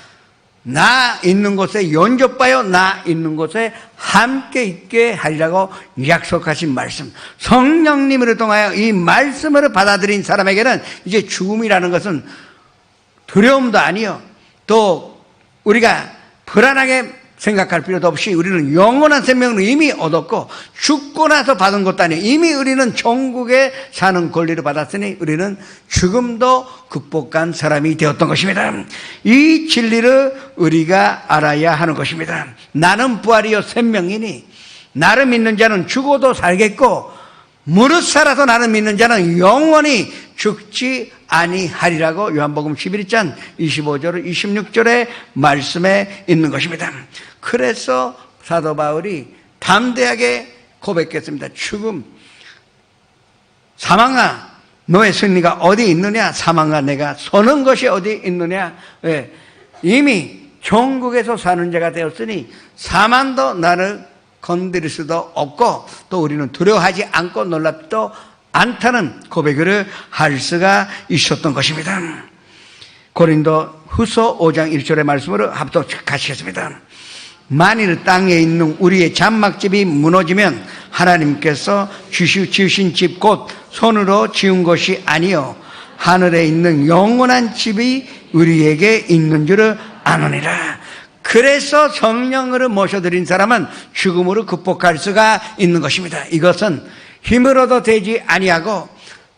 나 있는 곳에 연접하여 나 있는 곳에 함께 있게 하리라고 약속하신 말씀. 성령님으로 통하여 이 말씀을 받아들인 사람에게는 이제 죽음이라는 것은 두려움도 아니요 또 우리가 불안하게 생각할 필요도 없이 우리는 영원한 생명을 이미 얻었고 죽고 나서 받은 것도 아니에요. 이미 우리는 천국에 사는 권리를 받았으니 우리는 죽음도 극복한 사람이 되었던 것입니다. 이 진리를 우리가 알아야 하는 것입니다. 나는 부활이요 생명이니 나를 믿는 자는 죽어도 살겠고 무릇 살아서 나를 믿는 자는 영원히 죽지 아니하리라고 요한복음 11장 25절 26절의 말씀에 있는 것입니다. 그래서 사도 바울이 담대하게 고백했습니다. 죽음, 사망아 너의 승리가 어디 있느냐? 사망아 내가 서는 것이 어디 있느냐? 왜? 이미 천국에서 사는 자가 되었으니 사망도 나를 건드릴 수도 없고 또 우리는 두려워하지 않고 놀랍지도 않다는 고백을 할 수가 있었던 것입니다. 고린도 후서 5장 1절의 말씀으로 합독하시겠습니다. 만일 땅에 있는 우리의 장막집이 무너지면 하나님께서 지으신 집 곧 손으로 지은 것이 아니요 하늘에 있는 영원한 집이 우리에게 있는 줄을 아노니라. 그래서 성령으로 모셔드린 사람은 죽음으로 극복할 수가 있는 것입니다. 이것은 힘으로도 되지 아니하고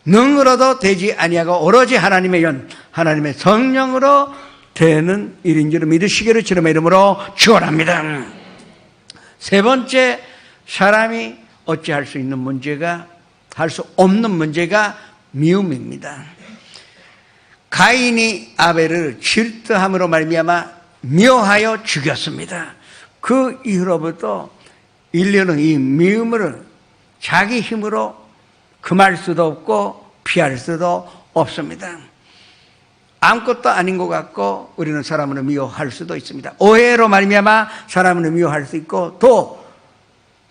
능으로도 되지 아니하고 오로지 하나님의 하나님의 성령으로 되는 일인 줄 믿으시기를 주님의 이름으로 축원합니다. 세 번째, 사람이 어찌할 수 있는 문제가 할 수 없는 문제가 미움입니다. 가인이 아벨을 질투함으로 말미암아 미워하여 죽였습니다. 그 이후로부터 인류는 이 미움을 자기 힘으로 금할 수도 없고 피할 수도 없습니다. 아무것도 아닌 것 같고 우리는 사람을 미워할 수도 있습니다. 오해로 말미암아 사람을 미워할 수 있고 또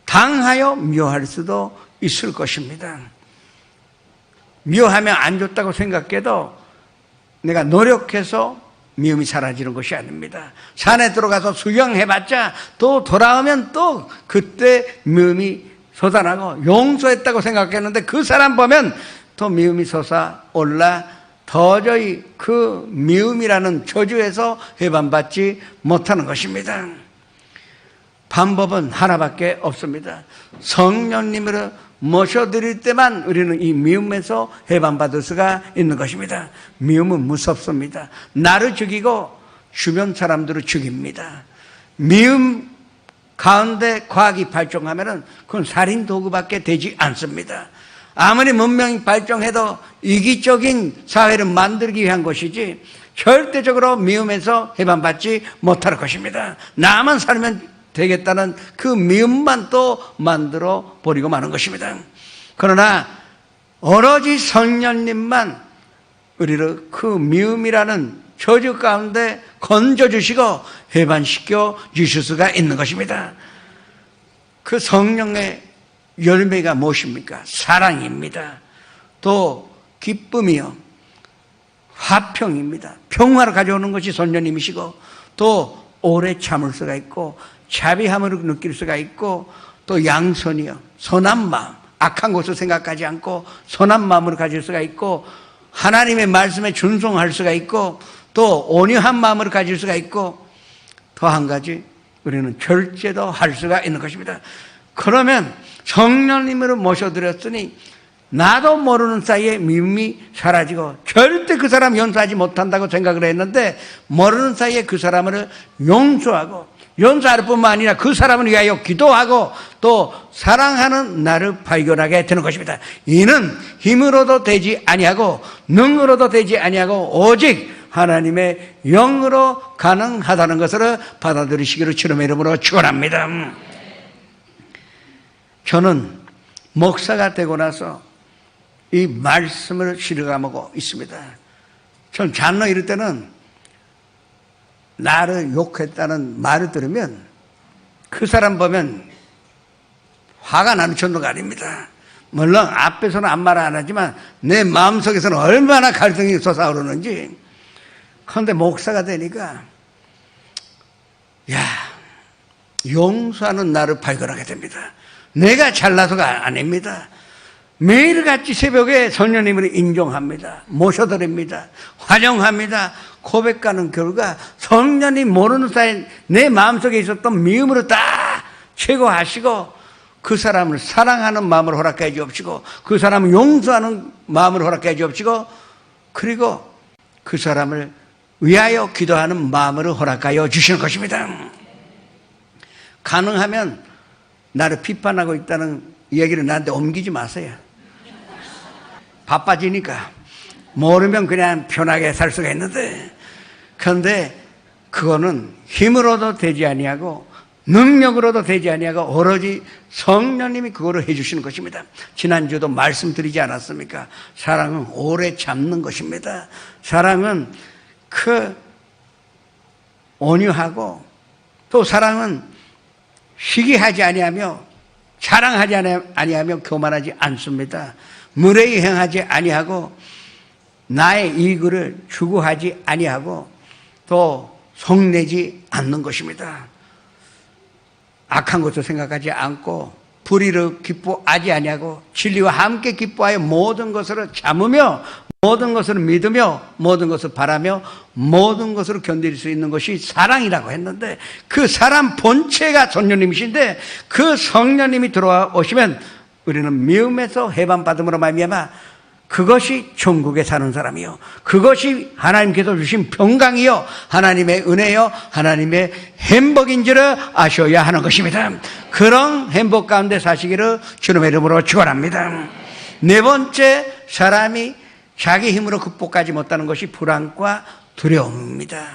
당하여 미워할 수도 있을 것입니다. 미워하면 안 좋다고 생각해도 내가 노력해서 미움이 사라지는 것이 아닙니다. 산에 들어가서 수영해봤자 또 돌아오면 또 그때 미움이 솟아나고 용서했다고 생각했는데 그 사람 보면 또 미움이 솟아올라 도저히 그 미움이라는 저주에서 해방받지 못하는 것입니다. 방법은 하나밖에 없습니다. 성령님으로 모셔드릴 때만 우리는 이 미움에서 해방받을 수가 있는 것입니다. 미움은 무섭습니다. 나를 죽이고 주변 사람들을 죽입니다. 미움 가운데 과학이 발전하면은 그건 살인 도구밖에 되지 않습니다. 아무리 문명이 발전해도 이기적인 사회를 만들기 위한 것이지 절대적으로 미움에서 해방받지 못할 것입니다. 나만 살면 되겠다는 그 미움만 또 만들어 버리고 마는 것입니다. 그러나 오로지 성령님만 우리를 그 미움이라는 저주 가운데 건져주시고 해방시켜 주실 수가 있는 것입니다. 그 성령의 열매가 무엇입니까? 사랑입니다. 또 기쁨이요, 화평입니다. 평화를 가져오는 것이 성령님이시고, 또 오래 참을 수가 있고, 자비함을 느낄 수가 있고, 또 양선이요, 선한 마음, 악한 것을 생각하지 않고 선한 마음으로 가질 수가 있고, 하나님의 말씀에 준송할 수가 있고, 또 온유한 마음으로 가질 수가 있고, 더 한 가지 우리는 절제도 할 수가 있는 것입니다. 그러면 성령님으로 모셔드렸으니 나도 모르는 사이에 미움이 사라지고 절대 그 사람 용서하지 못한다고 생각을 했는데 모르는 사이에 그 사람을 용서하고, 용서할 뿐만 아니라 그 사람을 위하여 기도하고 또 사랑하는 나를 발견하게 되는 것입니다. 이는 힘으로도 되지 아니하고 능으로도 되지 아니하고 오직 하나님의 영으로 가능하다는 것을 받아들이시기를 주님의 이름으로 축원합니다. 저는 목사가 되고 나서 이 말씀을 실감하고 있습니다. 전 장로 이럴 때는 나를 욕했다는 말을 들으면 그 사람 보면 화가 나는 정도가 아닙니다. 물론 앞에서는 아무 말 안 하지만 내 마음속에서는 얼마나 갈등이 솟아오르는지. 그런데 목사가 되니까 용서하는 나를 발견하게 됩니다. 내가 잘나서가 아닙니다. 매일같이 새벽에 성령님을 인정합니다. 모셔드립니다. 환영합니다. 고백하는 결과 성령님 모르는 사이에 내 마음속에 있었던 미움으로 다 제거하시고 그 사람을 사랑하는 마음을 허락해 주옵시고 그 사람을 용서하는 마음을 허락해 주옵시고 그리고 그 사람을 위하여 기도하는 마음을 허락하여 주시는 것입니다. 가능하면 나를 비판하고 있다는 얘기를 나한테 옮기지 마세요. 바빠지니까 모르면 그냥 편하게 살 수가 있는데, 그런데 그거는 힘으로도 되지 아니하고 능력으로도 되지 아니하고 오로지 성령님이 그거를 해주시는 것입니다. 지난주도 말씀드리지 않았습니까? 사랑은 오래 참는 것입니다. 사랑은 온유하고 또 사랑은 시기하지 아니하며 자랑하지 아니하며 교만하지 않습니다. 무례히 행하지 아니하고 나의 이익을 추구하지 아니하고 또 속내지 않는 것입니다. 악한 것을 생각하지 않고 불의를 기뻐하지 아니하고 진리와 함께 기뻐하여 모든 것을 참으며 모든 것을 믿으며 모든 것을 바라며 모든 것을 견딜 수 있는 것이 사랑이라고 했는데 그 사람 본체가 성령님이신데 그 성령님이 들어오시면 우리는 미움에서 해방받음으로 말미암아 그것이 천국에 사는 사람이요 그것이 하나님께서 주신 평강이요 하나님의 은혜요 하나님의 행복인 줄을 아셔야 하는 것입니다. 그런 행복 가운데 사시기를 주님의 이름으로 축원합니다. 네 번째, 사람이 자기 힘으로 극복하지 못하는 것이 불안과 두려움입니다.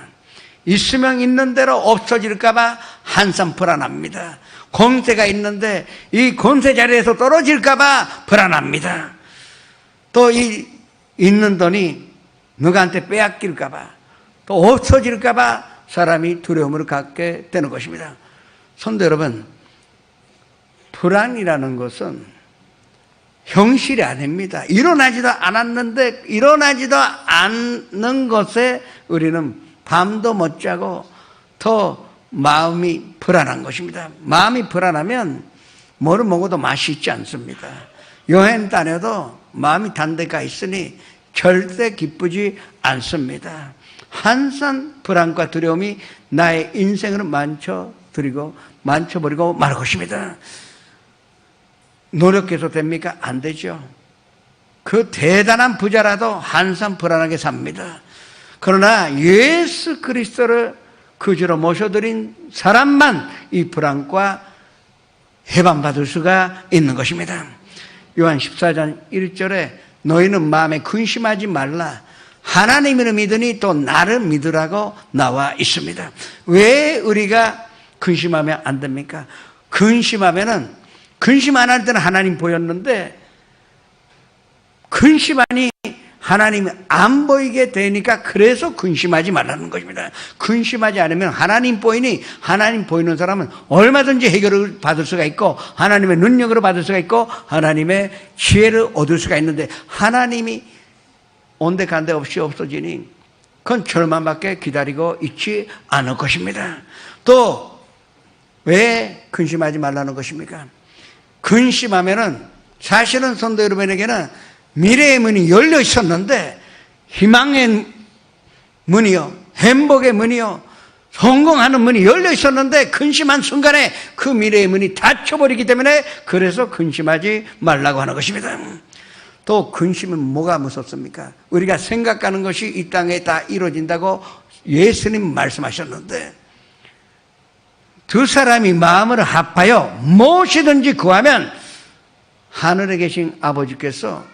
있으면 있는 대로 없어질까 봐 한참 불안합니다. 권세가 있는데 이 권세 자리에서 떨어질까 봐 불안합니다. 또 이 있는 돈이 누구한테 빼앗길까 봐 또 없어질까 봐 사람이 두려움을 갖게 되는 것입니다. 성도 여러분, 불안이라는 것은 현실이 아닙니다. 일어나지도 않았는데 일어나지도 않는 것에 우리는 밤도 못 자고 더 마음이 불안한 것입니다. 마음이 불안하면 뭐를 먹어도 맛이 있지 않습니다. 여행 다녀도 마음이 단 데가 있으니 절대 기쁘지 않습니다. 항상 불안과 두려움이 나의 인생을 망쳐버리고 말 것입니다. 노력해서 됩니까? 안 되죠. 그 대단한 부자라도 항상 불안하게 삽니다. 그러나 예수 그리스도를 그주로 모셔드린 사람만 이 불안과 해방받을 수가 있는 것입니다. 요한 14장 1절에 너희는 마음에 근심하지 말라. 하나님을 믿으니 또 나를 믿으라고 나와 있습니다. 왜 우리가 근심하면 안 됩니까? 근심 안 할 때는 하나님 보였는데 근심하니 하나님이 안 보이게 되니까 그래서 근심하지 말라는 것입니다. 근심하지 않으면 하나님 보이니 하나님 보이는 사람은 얼마든지 해결을 받을 수가 있고 하나님의 능력으로 받을 수가 있고 하나님의 지혜를 얻을 수가 있는데 하나님이 온데간데 없이 없어지니 그건 절망밖에 기다리고 있지 않을 것입니다. 또 왜 근심하지 말라는 것입니까? 근심하면은 사실은 성도 여러분에게는 미래의 문이 열려 있었는데 희망의 문이요, 행복의 문이요, 성공하는 문이 열려 있었는데 근심한 순간에 그 미래의 문이 닫혀버리기 때문에 그래서 근심하지 말라고 하는 것입니다. 또 근심은 뭐가 무섭습니까? 우리가 생각하는 것이 이 땅에 다 이루어진다고 예수님 말씀하셨는데 두 사람이 마음을 합하여 무엇이든지 구하면 하늘에 계신 아버지께서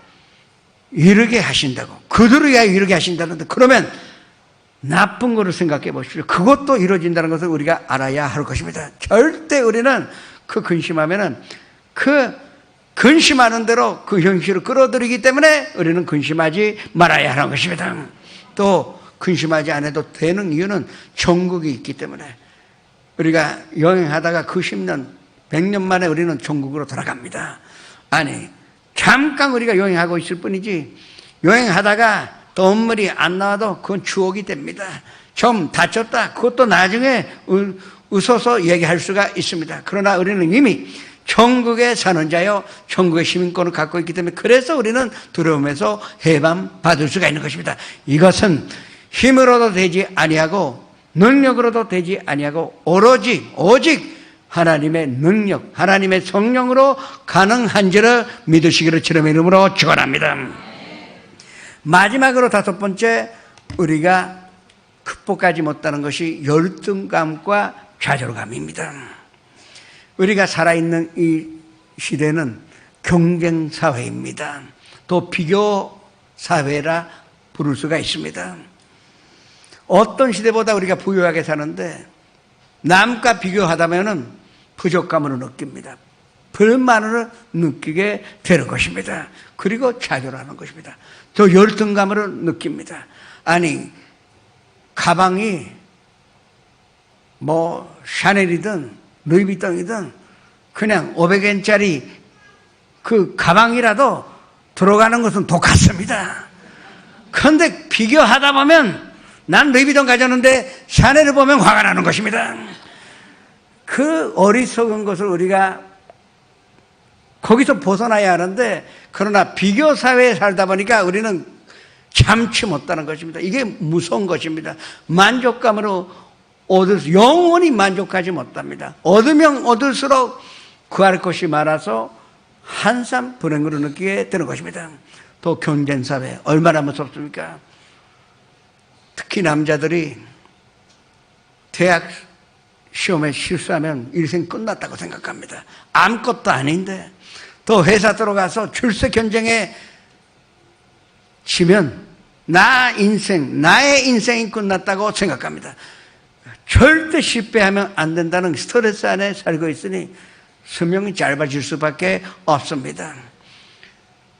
이르게 하신다고, 그들을 위하여 이르게 하신다는데 그러면 나쁜 거를 생각해 보십시오. 그것도 이루어진다는 것을 우리가 알아야 할 것입니다. 절대 우리는 그 근심하면은 그 근심하는 대로 그 현실을 끌어들이기 때문에 우리는 근심하지 말아야 하는 것입니다. 또 근심하지 않아도 되는 이유는 천국이 있기 때문에 우리가 여행하다가 그 10년, 100년 만에 우리는 천국으로 돌아갑니다. 아니, 잠깐 우리가 여행하고 있을 뿐이지 여행하다가 돈물이 안 나와도 그건 추억이 됩니다. 좀 다쳤다. 그것도 나중에 웃어서 얘기할 수가 있습니다. 그러나 우리는 이미 천국에 사는 자요, 천국의 시민권을 갖고 있기 때문에 그래서 우리는 두려움에서 해방받을 수가 있는 것입니다. 이것은 힘으로도 되지 아니하고 능력으로도 되지 아니하고 오직 하나님의 능력, 하나님의 성령으로 가능한지를 믿으시기를 주님의 이름으로 축원합니다. 마지막으로 5번째 우리가 극복하지 못하는 것이 열등감과 좌절감입니다. 우리가 살아있는 이 시대는 경쟁사회입니다. 또 비교사회라 부를 수가 있습니다. 어떤 시대보다 우리가 부유하게 사는데 남과 비교하다면은 부족감을 느낍니다. 불만을 느끼게 되는 것입니다. 그리고 좌절하는 것입니다. 또 열등감을 느낍니다. 아니, 가방이 뭐 샤넬이든 루이비통이든 그냥 500엔짜리 그 가방이라도 들어가는 것은 똑같습니다. 그런데 비교하다 보면 난 루이비통 가졌는데 샤넬을 보면 화가 나는 것입니다. 그 어리석은 것을 우리가 거기서 벗어나야 하는데 그러나 비교 사회에 살다 보니까 우리는 참지 못하는 것입니다. 이게 무서운 것입니다. 만족감으로 영원히 만족하지 못합니다. 얻으면 얻을수록 구할 것이 많아서 한산 불행으로 느끼게 되는 것입니다. 또 경쟁사회 얼마나 무섭습니까? 특히 남자들이 대학 시험에 실수하면 일생 끝났다고 생각합니다. 아무것도 아닌데 또 회사 들어가서 출세 경쟁에 지면 나의 인생이 끝났다고 생각합니다. 절대 실패하면 안 된다는 스트레스 안에 살고 있으니 수명이 짧아질 수밖에 없습니다.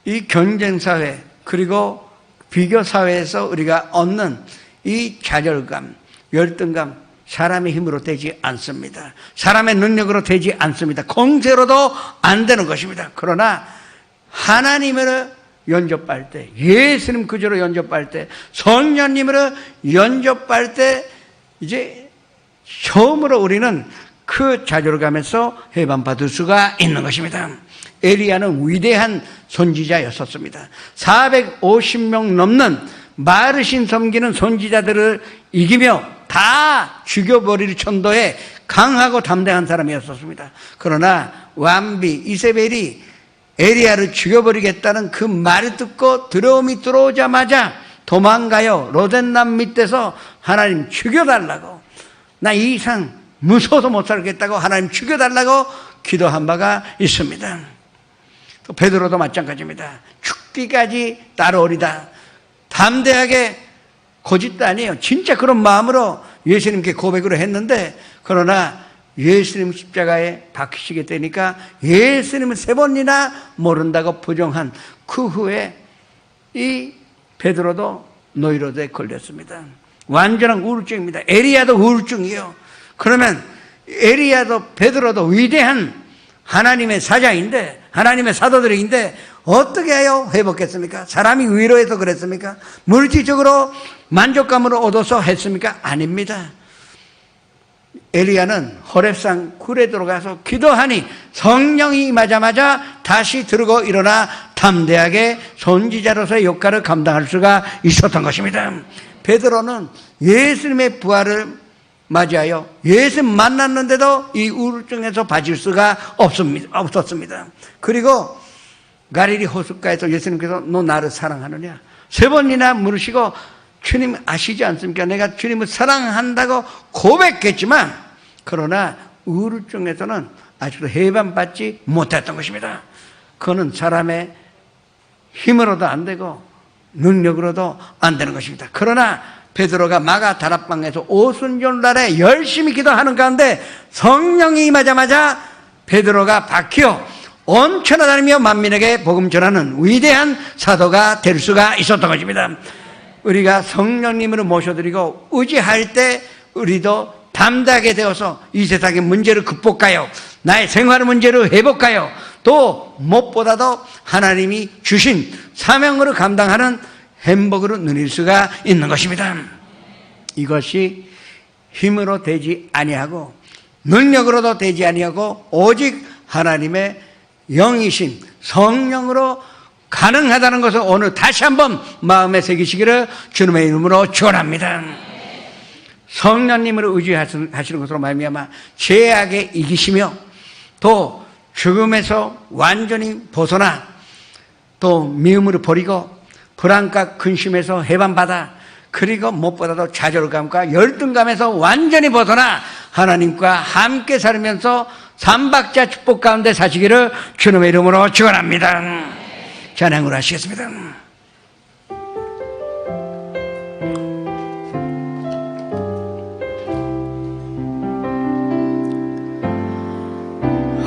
이 경쟁사회 그리고 비교사회에서 우리가 얻는 이 좌절감, 열등감 사람의 힘으로 되지 않습니다. 사람의 능력으로 되지 않습니다. 공세로도 안 되는 것입니다. 그러나 하나님을 영접할 때, 예수님 그저로 영접할 때, 성령님으로 영접할 때 이제 처음으로 우리는 그 좌절감에서 해방받을 수가 있는 것입니다. 에리야는 위대한 선지자였었습니다. 450명 넘는 마르신 섬기는 선지자들을 이기며 다 죽여버릴 정도의 강하고 담대한 사람이었었습니다. 그러나 왕비 이세벨이 에리야를 죽여버리겠다는 그 말을 듣고 두려움이 들어오자마자 도망가요. 로덴남 밑에서 하나님 죽여달라고, 나 이 이상 무서워서 못 살겠다고 하나님 죽여달라고 기도한 바가 있습니다. 또 베드로도 마찬가지입니다. 죽기까지 따라오리다. 담대하게, 거짓도 아니에요. 진짜 그런 마음으로 예수님께 고백을 했는데, 그러나 예수님 십자가에 박히시게 되니까 예수님은 3번이나 모른다고 부정한 그 후에 이 베드로도 노이로드에 걸렸습니다. 완전한 우울증입니다. 에리야도 우울증이요. 그러면 에리야도 베드로도 위대한 하나님의 사자인데, 하나님의 사도들인데 어떻게 하여 회복했습니까? 사람이 위로해서 그랬습니까? 물질적으로 만족감을 얻어서 했습니까? 아닙니다. 에리야는 호렙산 굴에 들어가서 기도하니 성령이 임하자마자 다시 들고 일어나 담대하게 선지자로서의 역할을 감당할 수가 있었던 것입니다. 베드로는 예수님의 부활을 맞이하여 예수 만났는데도 이 우울증에서 빠질 수가 없었습니다. 그리고 갈릴리 호숫가에서 예수님께서 너 나를 사랑하느냐 3번이나 물으시고, 주님 아시지 않습니까? 내가 주님을 사랑한다고 고백했지만, 그러나 우울증에서는 아직도 해방받지 못했던 것입니다. 그거는 사람의 힘으로도 안 되고 능력으로도 안 되는 것입니다. 그러나 베드로가 마가 다락방에서 오순절날에 열심히 기도하는 가운데 성령이 임하자마자 베드로가 박혀 온 천하 다니며 만민에게 복음 전하는 위대한 사도가 될 수가 있었던 것입니다. 우리가 성령님을 모셔드리고 의지할 때 우리도 담대하게 되어서 이 세상의 문제를 극복하여 나의 생활 문제를 회복하여 또 무엇보다도 하나님이 주신 사명으로 감당하는 행복으로 누릴 수가 있는 것입니다. 이것이 힘으로 되지 아니하고 능력으로도 되지 아니하고 오직 하나님의 영이신 성령으로 가능하다는 것을 오늘 다시 한번 마음에 새기시기를 주님의 이름으로 축원합니다. 성령님을 의지하시는 것으로 말미암아 죄악에 이기시며 또 죽음에서 완전히 벗어나 또 미움을 버리고 불안과 근심에서 해방받아, 그리고 무엇보다도 좌절감과 열등감에서 완전히 벗어나 하나님과 함께 살면서 삼박자 축복 가운데 사시기를 주님의 이름으로 축원합니다. 찬양을 하시겠습니다.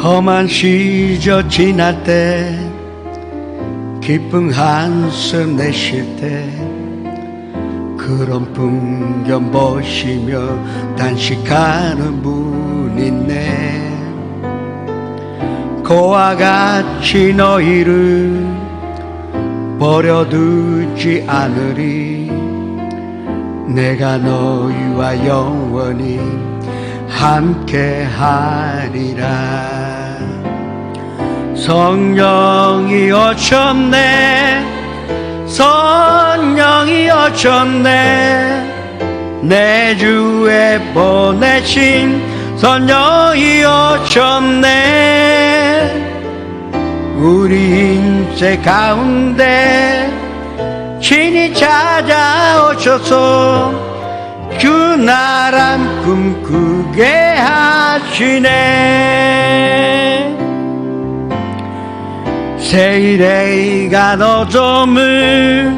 험한 시절 지날 때 기쁜 한숨 내쉴 때 그런 풍경 보시며 단식하는 분 있네. 그와 같이 너희를 버려두지 않으리. 내가 너희와 영원히 함께하리라. 성령이 오셨네, 성령이 오셨네, 내 주에 보내신 성령이 오셨네. 우리 인생 가운데 친히 찾아오셔서 주 나라 꿈꾸게 하시네. 세일에가 너좀을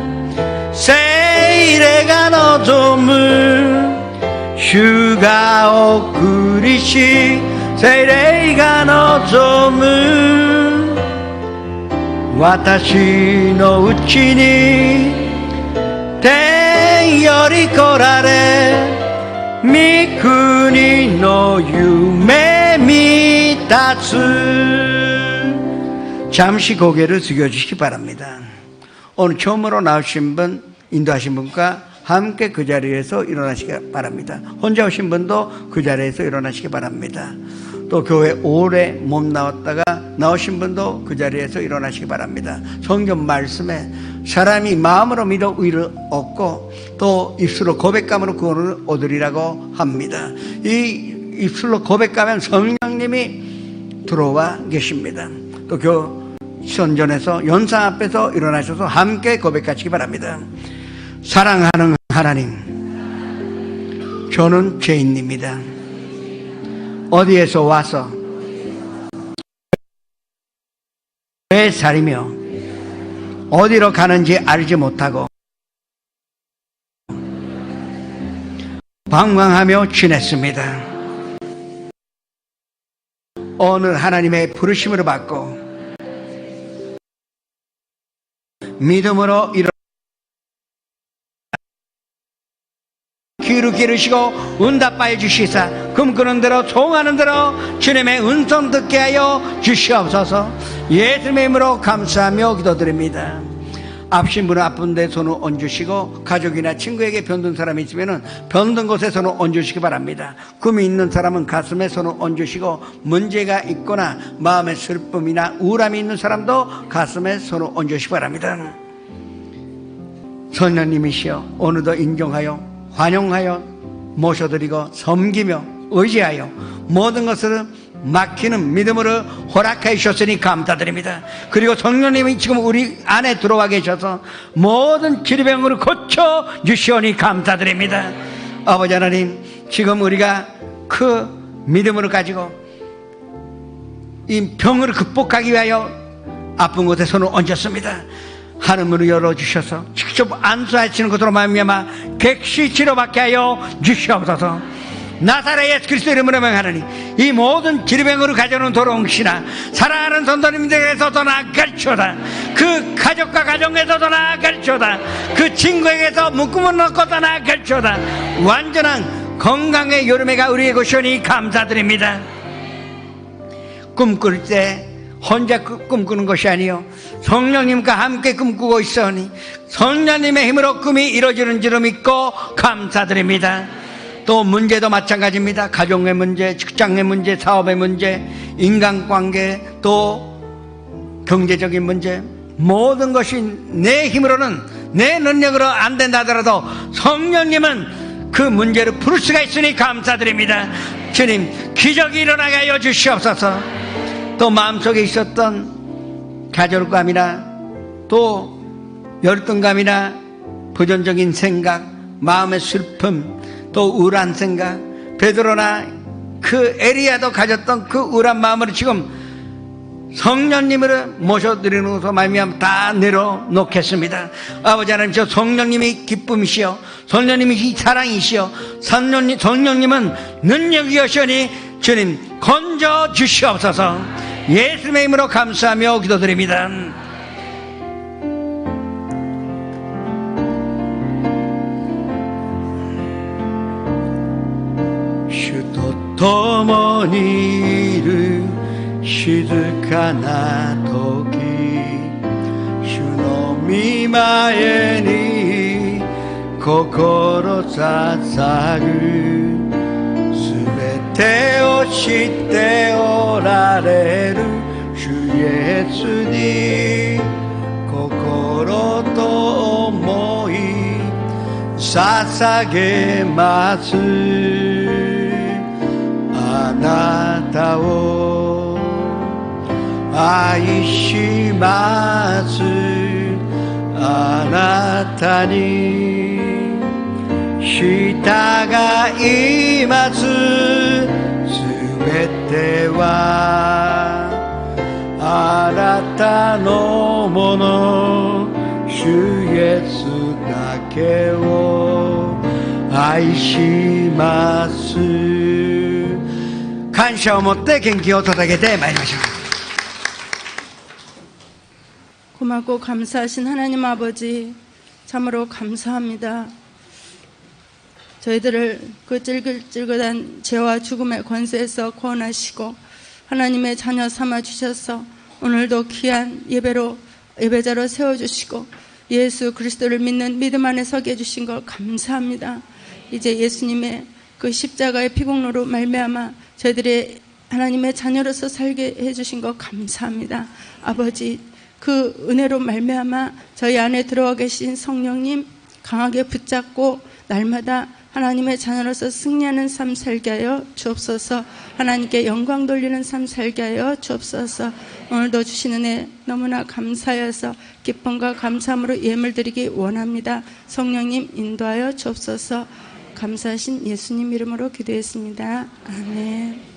세일에가 너좀을 휴가 오그리시 세일에가 너좀을 와타시 노 우치니 대열이 거라래 미쿠니 노 유메 미타츠. 잠시 고개를 숙여주시기 바랍니다. 오늘 처음으로 나오신 분, 인도하신 분과 함께 그 자리에서 일어나시기 바랍니다. 혼자 오신 분도 그 자리에서 일어나시기 바랍니다. 또 교회 오래 못 나왔다가 나오신 분도 그 자리에서 일어나시기 바랍니다. 성경 말씀에 사람이 마음으로 믿어 의를 얻고 또 입술로 고백감으로 구원을 얻으리라고 합니다. 이 입술로 고백하면 성령님이 들어와 계십니다. 또 선전에서 연상 앞에서 일어나셔서 함께 고백하시기 바랍니다. 사랑하는 하나님, 저는 죄인입니다. 어디에서 와서 왜 살이며 어디로 가는지 알지 못하고 방황하며 지냈습니다. 오늘 하나님의 부르심을 받고 믿음으로 일어나 귀를 기르시고 응답하여 주시사 꿈꾸는 대로 소원하는 대로 주님의 음성 듣게 하여 주시옵소서. 예수님의 이름으로 감사하며 기도드립니다. 아프신 분은 아픈 데 손을 얹으시고 가족이나 친구에게 병든 사람이 있으면 병든 곳에 손을 얹으시기 바랍니다. 꿈이 있는 사람은 가슴에 손을 얹으시고 문제가 있거나 마음의 슬픔이나 우울함이 있는 사람도 가슴에 손을 얹으시기 바랍니다. 성령님이시여 오늘도 인정하여 환영하여 모셔드리고 섬기며 의지하여 모든 것을 맡기는 믿음으로 허락해 주셨으니 감사드립니다. 그리고 성령님이 지금 우리 안에 들어와 계셔서 모든 질병을 고쳐 주시오니 감사드립니다. 아버지 하나님, 지금 우리가 그 믿음을 가지고 이 병을 극복하기 위하여 아픈 곳에 손을 얹었습니다. 하늘문을 열어주셔서 직접 안수하시는 것으로 말미암아 객시 치료받게 하여 주시옵소서. 나사렛 예수 그리스도 이름으로 명하노니 이 모든 질병으로 가져오는 도롱시나 사랑하는 선도님들에게서도 나아갈지어다. 그 가족과 가정에서도 나아갈지어다. 그 친구에게서 묶음을 넣고도 나아갈지어다. 완전한 건강의 여름해가 우리의 것이오니 감사드립니다. 꿈꿀 때 혼자 꿈꾸는 것이 아니요 성령님과 함께 꿈꾸고 있으니 성령님의 힘으로 꿈이 이루어지는 줄을 믿고 감사드립니다. 또 문제도 마찬가지입니다. 가정의 문제, 직장의 문제, 사업의 문제, 인간관계, 또 경제적인 문제, 모든 것이 내 힘으로는 내 능력으로 안 된다 하더라도 성령님은 그 문제를 풀 수가 있으니 감사드립니다. 주님, 기적이 일어나게 하여 주시옵소서. 또 마음속에 있었던 좌절감이나 또 열등감이나 부정적인 생각, 마음의 슬픔, 또 우울한 생각, 베드로나 그 에리야도 가졌던 그 우울한 마음을 지금 성령님으로 모셔드리는 것으로 말미암아 다 내려놓겠습니다. 아버지 하나님, 저 성령님이 기쁨이시여 성령님이 사랑이시여 성령님은 능력이시오니 주님 건져 주시옵소서. 예수님의 이름으로 감사하며 기도드립니다. 주도共にいる静かな時主の御前に心捧ぐすべてを知っておられる主イエスに心と思い捧げますあなたを愛しますあなたに従いますすべてはあなたのもの主イエスだけを愛します感謝を持って元気を届けてまいりましょう。 고맙고 감사하신 하나님 아버지 참으로 감사합니다. 저희들을 그 찔긋찔긋한 죄와 죽음의 권세에서 구원하시고 하나님의 자녀 삼아 주셔서 오늘도 귀한 예배자로 세워주시고 예수 그리스도를 믿는 믿음 안에 서게 해주신 걸 감사합니다. 이제 예수님의 그 십자가의 피공로로 말미암아 저희들의 하나님의 자녀로서 살게 해주신 것 감사합니다. 아버지, 그 은혜로 말미암아 저희 안에 들어와 계신 성령님 강하게 붙잡고 날마다 하나님의 자녀로서 승리하는 삶 살게 하여 주옵소서. 하나님께 영광 돌리는 삶 살게 하여 주옵소서. 오늘도 주신 은혜 너무나 감사해서 기쁨과 감사함으로 예물 드리기 원합니다. 성령님 인도하여 주옵소서. 감사하신 예수님 이름으로 기도했습니다. 아멘.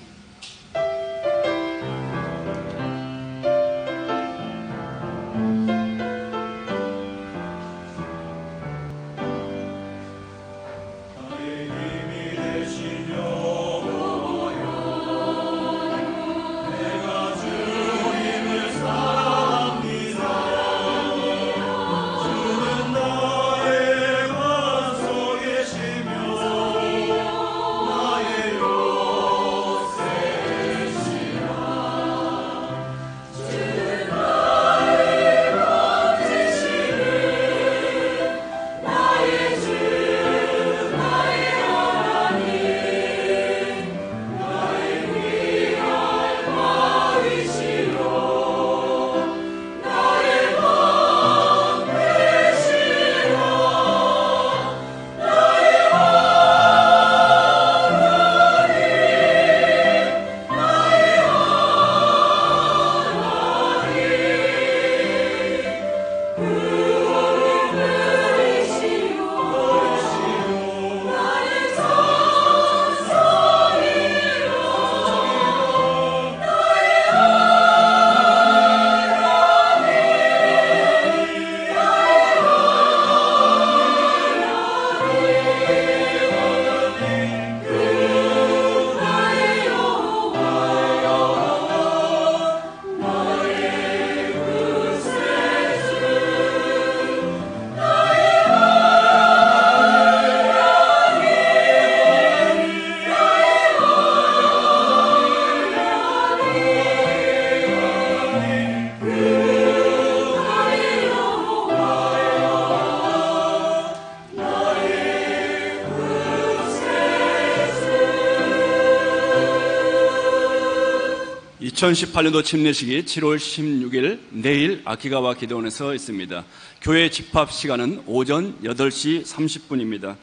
(2018년도) 침례식이 7월 16일 내일 아키가와 기도원에서 있습니다. 교회 집합 시간은 오전 8시 30분입니다.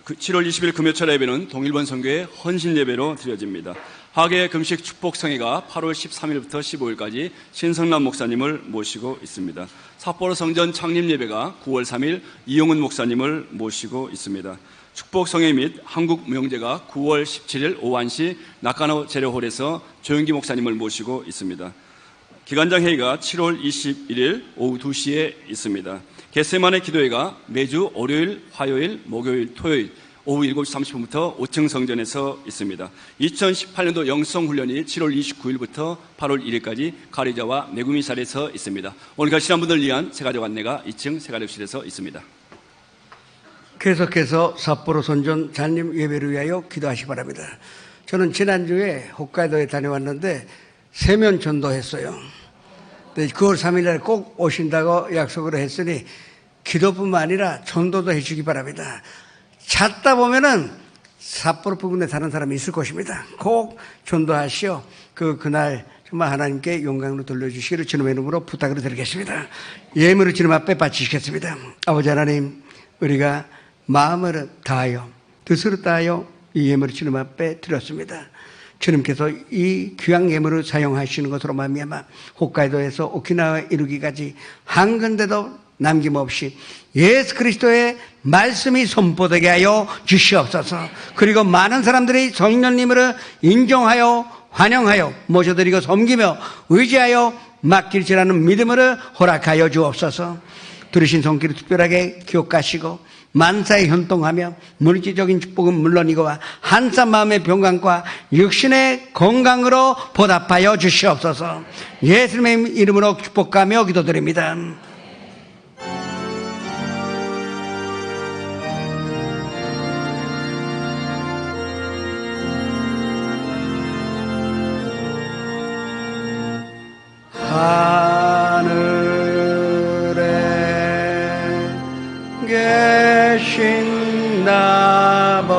7월 20일 금요철 예배는 동일본 선교회 헌신 예배로 드려집니다. 하계 금식 축복성회가 8월 13일부터 15일까지 신성남 목사님을 모시고 있습니다. 삿포로 성전 창립 예배가 9월 3일 이용훈 목사님을 모시고 있습니다. 축복성회 및 한국무용제가 9월 17일 오후 1시 낙가노 재래홀에서 조영기 목사님을 모시고 있습니다. 기관장 회의가 7월 21일 오후 2시에 있습니다. 겟세마네 기도회가 매주 월요일, 화요일, 목요일, 토요일 오후 7시 30분부터 5층 성전에서 있습니다. 2018년도 영성훈련이 7월 29일부터 8월 1일까지 가리자와 메구미살에서 있습니다. 오늘 가시는 분들 위한 새가족 안내가 2층 새가족실에서 있습니다. 계속해서 삿포로 선전 잔림 예배를 위하여 기도하시기 바랍니다. 저는 지난주에 홋카이도에 다녀왔는데 세면 전도했어요. 9월 3일날 꼭 오신다고 약속을 했으니 기도뿐만 아니라 전도도 해주기 바랍니다. 찾다 보면은 삿포로 부근에 사는 사람이 있을 것입니다. 꼭 전도하시오. 그날 정말 하나님께 영광으로 돌려주시기를 주님의 이름으로 부탁을 드리겠습니다. 예물을 주님 앞에 바치시겠습니다. 아버지 하나님, 우리가 마음을 다하여 뜻으로 다하여 이 예물을 주님 앞에 드렸습니다. 주님께서 이 귀한 예물을 사용하시는 것으로 말미암아 홋카이도에서 오키나와에 이르기까지 한 군데도 남김없이 예수 그리스도의 말씀이 선포되게 하여 주시옵소서. 그리고 많은 사람들이 성령님을 인정하여 환영하여 모셔드리고 섬기며 의지하여 맡길지라는 믿음을 허락하여 주옵소서. 들으신 손길을 특별하게 기억하시고 만사에 현통하며 물질적인 축복은 물론이고와 한산 마음의 평강과 육신의 건강으로 보답하여 주시옵소서. 예수님의 이름으로 축복하며 기도드립니다. 하늘에 계신 아버지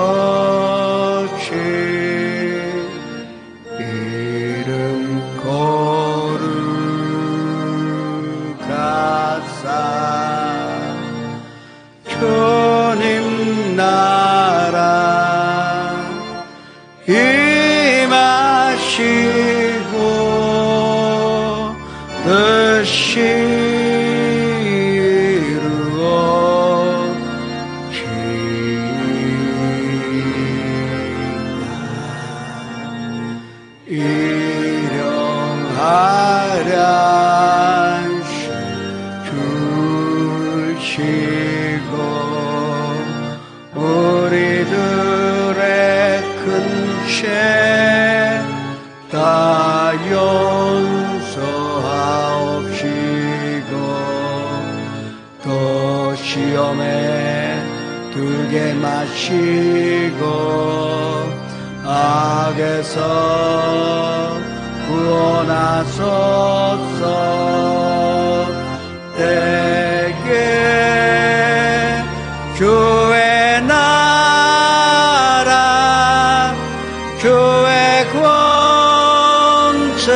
이름 거룩하사 주님 나라 위험에 들게 마시고 악에서 구원하소서. 때게 주의 나라 주의 권세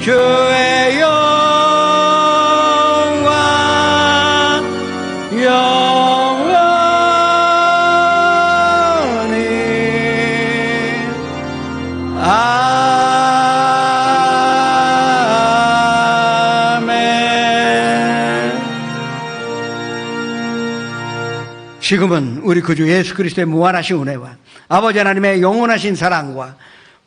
주의 영광 영원히 아멘. 지금은 우리 구주 예수 그리스도의 무한하신 은혜와 아버지 하나님의 영원하신 사랑과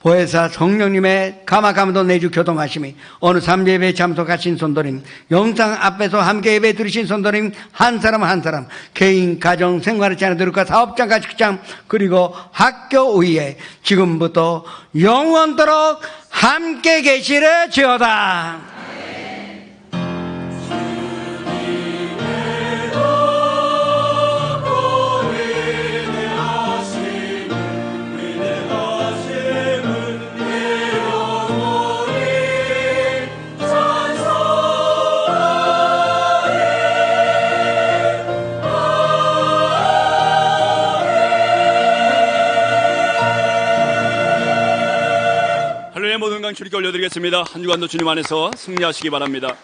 보혜사 성령님의 가마가마도 내주 교통하심이 어느 3대 예배에 참석하신 손도님, 영상 앞에서 함께 예배 들으신 손도님 한 사람 한 사람, 개인, 가정, 생활의 자녀들과 사업장, 가축장, 그리고 학교 위에 지금부터 영원토록 함께 계시려지어다. 할렐루야. 모든 강 주님께 올려드리겠습니다. 한 주간도 주님 안에서 승리하시기 바랍니다.